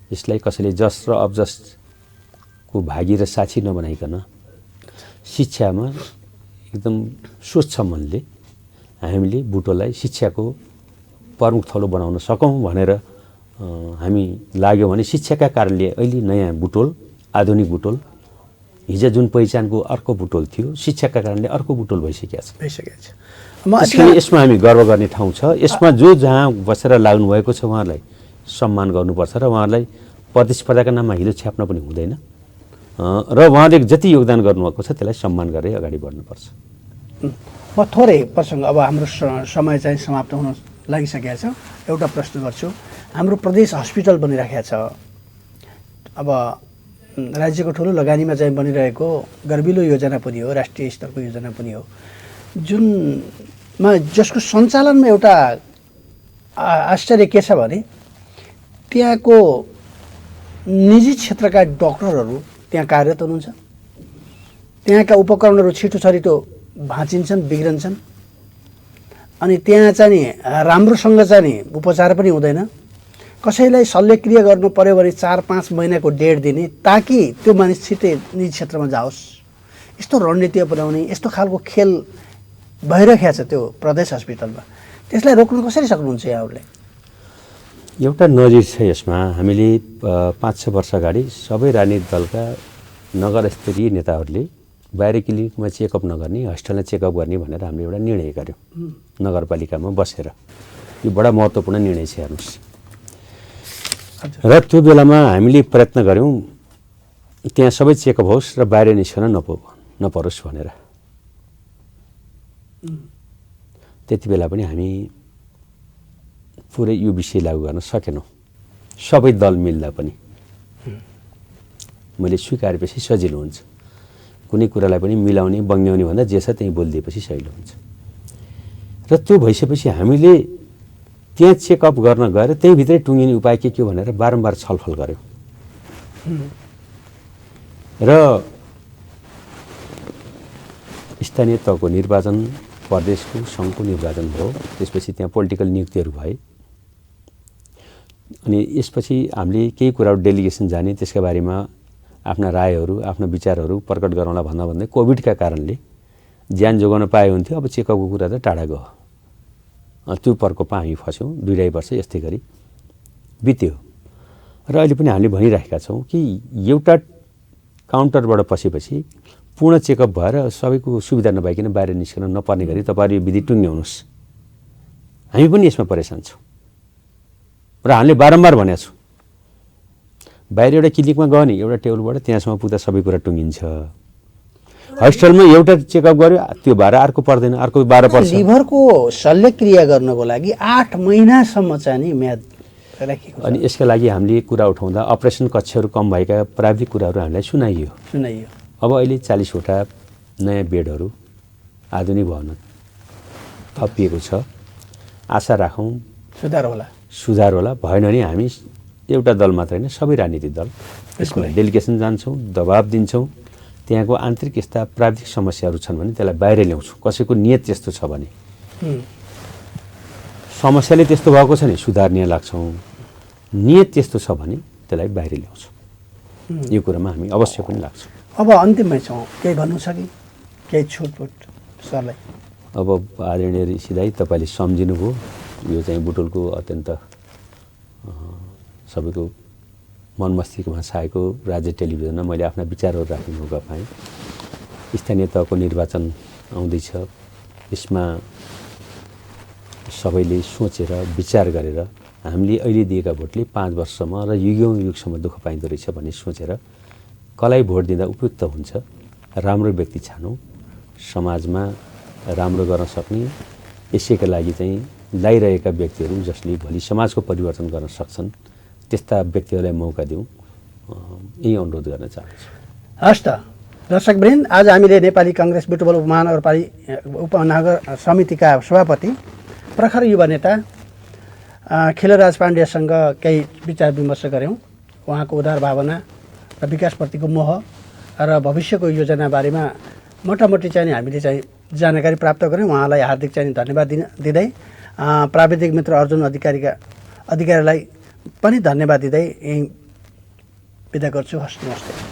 यसलाई कसैले जस र अबजसको भागी र साक्षी नबनाइकन शिक्षामा एकदम स्वच्छ मनले हामीले बुटोललाई शिक्षाको प्रमुख थलो बनाउन सकौँ भनेर हामी लाग्यो भने शिक्षाका कारणले अहिले नयाँ बुटोल, आधुनिक बुटोल, हिजो जुन पहिचानको अर्को बुटोल थियो, शिक्षाका कारणले अर्को बुटोल भइसकेको छ। त्यसैले यसमा हामी गर्व गर्ने ठाउँ छ। यसमा जहाँ बसेर लाग्नु भएको छ उहाँहरूलाई सम्मान गर्नुपर्छ र उहाँहरूलाई प्रतिस्पर्धाका नाममा हिलो छ्याप्न पनि हुँदैन र उहाँले जति योगदान गर्नुभएको छ त्यसलाई सम्मान गरेर अगाडि बढ्नुपर्छ। म थोरै प्रसङ्ग, अब हाम्रो समय चाहिँ समाप्त हुन लागिसकेको छ, एउटा प्रश्न गर्छु। हाम्रो प्रदेश हस्पिटल बनिराखेको छ, अब राज्यको ठुलो लगानीमा चाहिँ बनिरहेको गर्विलो योजना पनि हो, राष्ट्रिय स्तरको योजना पनि हो, जसको सञ्चालनमा एउटा आश्चर्य के छ भने त्यहाँको निजी क्षेत्रका डाक्टरहरू त्यहाँ कार्यरत हुनुहुन्छ, त्यहाँका उपकरणहरू छिटो छरिटो भाँचिन्छन्, बिग्रन्छन्, अनि त्यहाँ चाहिँ नि राम्रोसँग चाहिँ नि उपचार पनि हुँदैन। कसैलाई शल्यक्रिया गर्नु पर्यो भने 4-5 महिनाको डेट दिने ताकि त्यो मानिस छिटै निजी क्षेत्रमा जाओस्। यस्तो रणनीति अपनाउने, यस्तो खालको खेल भइरहेको छ त्यो प्रदेश हस्पिटलमा। त्यसलाई रोक्न कसरी सक्नुहुन्छ यहाँहरूले? एउटा नजिर छ यसमा। हामीले 5-6 वर्ष अगाडि सबै राजनीतिक दलका नगर स्तरीय नेताहरूले बाहिर क्लिनिकमा चेकअप नगर्ने, हस्पिटलमा चेकअप गर्ने भनेर हामीले एउटा निर्णय गर्यौँ नगरपालिकामा बसेर। यो बडा महत्त्वपूर्ण निर्णय छ हेर्नुहोस्। र त्यो बेलामा हामीले प्रयत्न गऱ्यौँ त्यहाँ सबै चेकअप होस् र बाहिर निस्कन नपरोस् भनेर। त्यति बेला पनि हामी पुरै यो विषय लागू गर्न सकेनौँ, सबै दल मिल्दा पनि। मैले स्वीकारेपछि सजिलो हुन्छ, कुनै कुरालाई पनि मिलाउने बङ्ग्याउने भन्दा जे छ त्यही बोलिदिएपछि सजिलो हुन्छ। र त्यो भइसकेपछि हामीले त्यहाँ चेकअप गर्न गएर त्यहीँभित्रै टुङ्गिने उपाय के हो भनेर बारम्बार छलफल गऱ्यौँ। र स्थानीय तहको निर्वाचन, प्रदेशको सङ्घको निर्वाचन भयो, त्यसपछि त्यहाँ पोलिटिकल नियुक्तिहरू भए। अनि यसपछि हामीले केही कुराहरू डेलिगेसन जाने, त्यसका बारेमा आफ्ना रायहरू, आफ्ना विचारहरू प्रकट गरौँला भन्दा भन्दै कोभिडका कारणले ज्यान जोगाउन पाए हुन्थ्यो। अब चेकअपको कुरा त टाढा गयो। त्यो प्रकोपमा हामी फस्यौँ 2-2.5 वर्ष यस्तै गरी। बित्यो र अहिले पनि हामीले भनिरहेका छौँ कि एउटा काउन्टरबाट पसेपछि पूर्ण चेकअप भएर सबैको सुविधा नपाइकन बाहिर निस्कन नपर्ने गरी तपाईँहरू यो विधि टुङ्ग्याउनुहोस्। हामी पनि यसमा परेशान छौँ र हामीले बारम्बार भनेको छौँ, बाहिर एउटा क्लिनिकमा गयो नि एउटा टेबलबाट त्यहाँसम्म पुग्दा सबै कुरा टुङ्गिन्छ। हस्पिटलमा एउटा चेकअप गर्यो त्यो 12 अर्को पर्दैन, अर्को 12 पर्छ। लिभरको शल्यक्रिया गर्नको लागि 8 महिनासम्म चाहिँ नि म्याद राखेको छ। अनि यसका लागि हामीले कुरा उठाउँदा अपरेसन कक्षहरू कम भएका प्राविधिक कुराहरू हामीलाई सुनाइयो। अब अहिले 40वटा नयाँ बेडहरू आधुनिक भवन थपिएको छ। आशा राखौँ सुधार होला। भएन भने हामी एउटा दल मात्र होइन सबै राजनीतिक दल यसमा डेलिगेसन जान्छौँ, दबाब दिन्छौँ। त्यहाँको आन्तरिक यस्ता प्राविधिक समस्याहरू छन् भने त्यसलाई बाहिर ल्याउँछौँ। कसैको नियत त्यस्तो छ भने समस्याले त्यस्तो भएको छ नि सुधार्ने लाग्छौँ, नियत त्यस्तो छ भने त्यसलाई बाहिर ल्याउँछौँ। यो कुरामा हामी अवश्य पनि लाग्छौँ। अब अन्तिममै छौँ, केही भन्नु छ कि केही छुटपुट सरलाई? अब आदरणीय ऋषि दाइ तपाईँले सम्झिनुभयो, यो चाहिँ बुटोलको अत्यन्त सबैको मन मस्तिष्कमा छाएको राज्य टेलिभिजनमा मैले आफ्ना विचारहरू राख्ने मौका पाएँ। स्थानीय तहको निर्वाचन आउँदैछ, यसमा सबैले सोचेर विचार गरेर हामीले अहिले दिएका भोटले 5 वर्षसम्म र युगौँ-युगसम्म दुःख पाइँदो रहेछ भन्ने सोचेर कसलाई भोट दिँदा उपयुक्त हुन्छ, राम्रो व्यक्ति छानौँ, समाजमा राम्रो गर्न सक्ने, यसैका लागि चाहिँ लागिरहेका व्यक्तिहरू जसले भोलि समाजको परिवर्तन गर्न सक्छन् त्यस्ता व्यक्तिहरूलाई मौका दिउँ, यही अनुरोध गर्न चाहन्छु। हस् त दर्शकवृन्द, आज हामीले नेपाली काङ्ग्रेस बुटवल उपमहानगर समितिका सभापति प्रखर युवा नेता खिलराज पाण्डेसँग केही विचार विमर्श गऱ्यौँ। उहाँको उदार भावना र विकासप्रतिको मोह र भविष्यको योजना बारेमा मोटामोटी चाहिँ हामीले चाहिँ जानकारी प्राप्त गऱ्यौँ। उहाँलाई हार्दिक चाहिँ धन्यवाद दिँदै प्राविधिक मित्र अर्जुन अधिकारीलाई पनि धन्यवाद दिँदै यहीँ बिदा गर्छु। हस्, नमस्ते।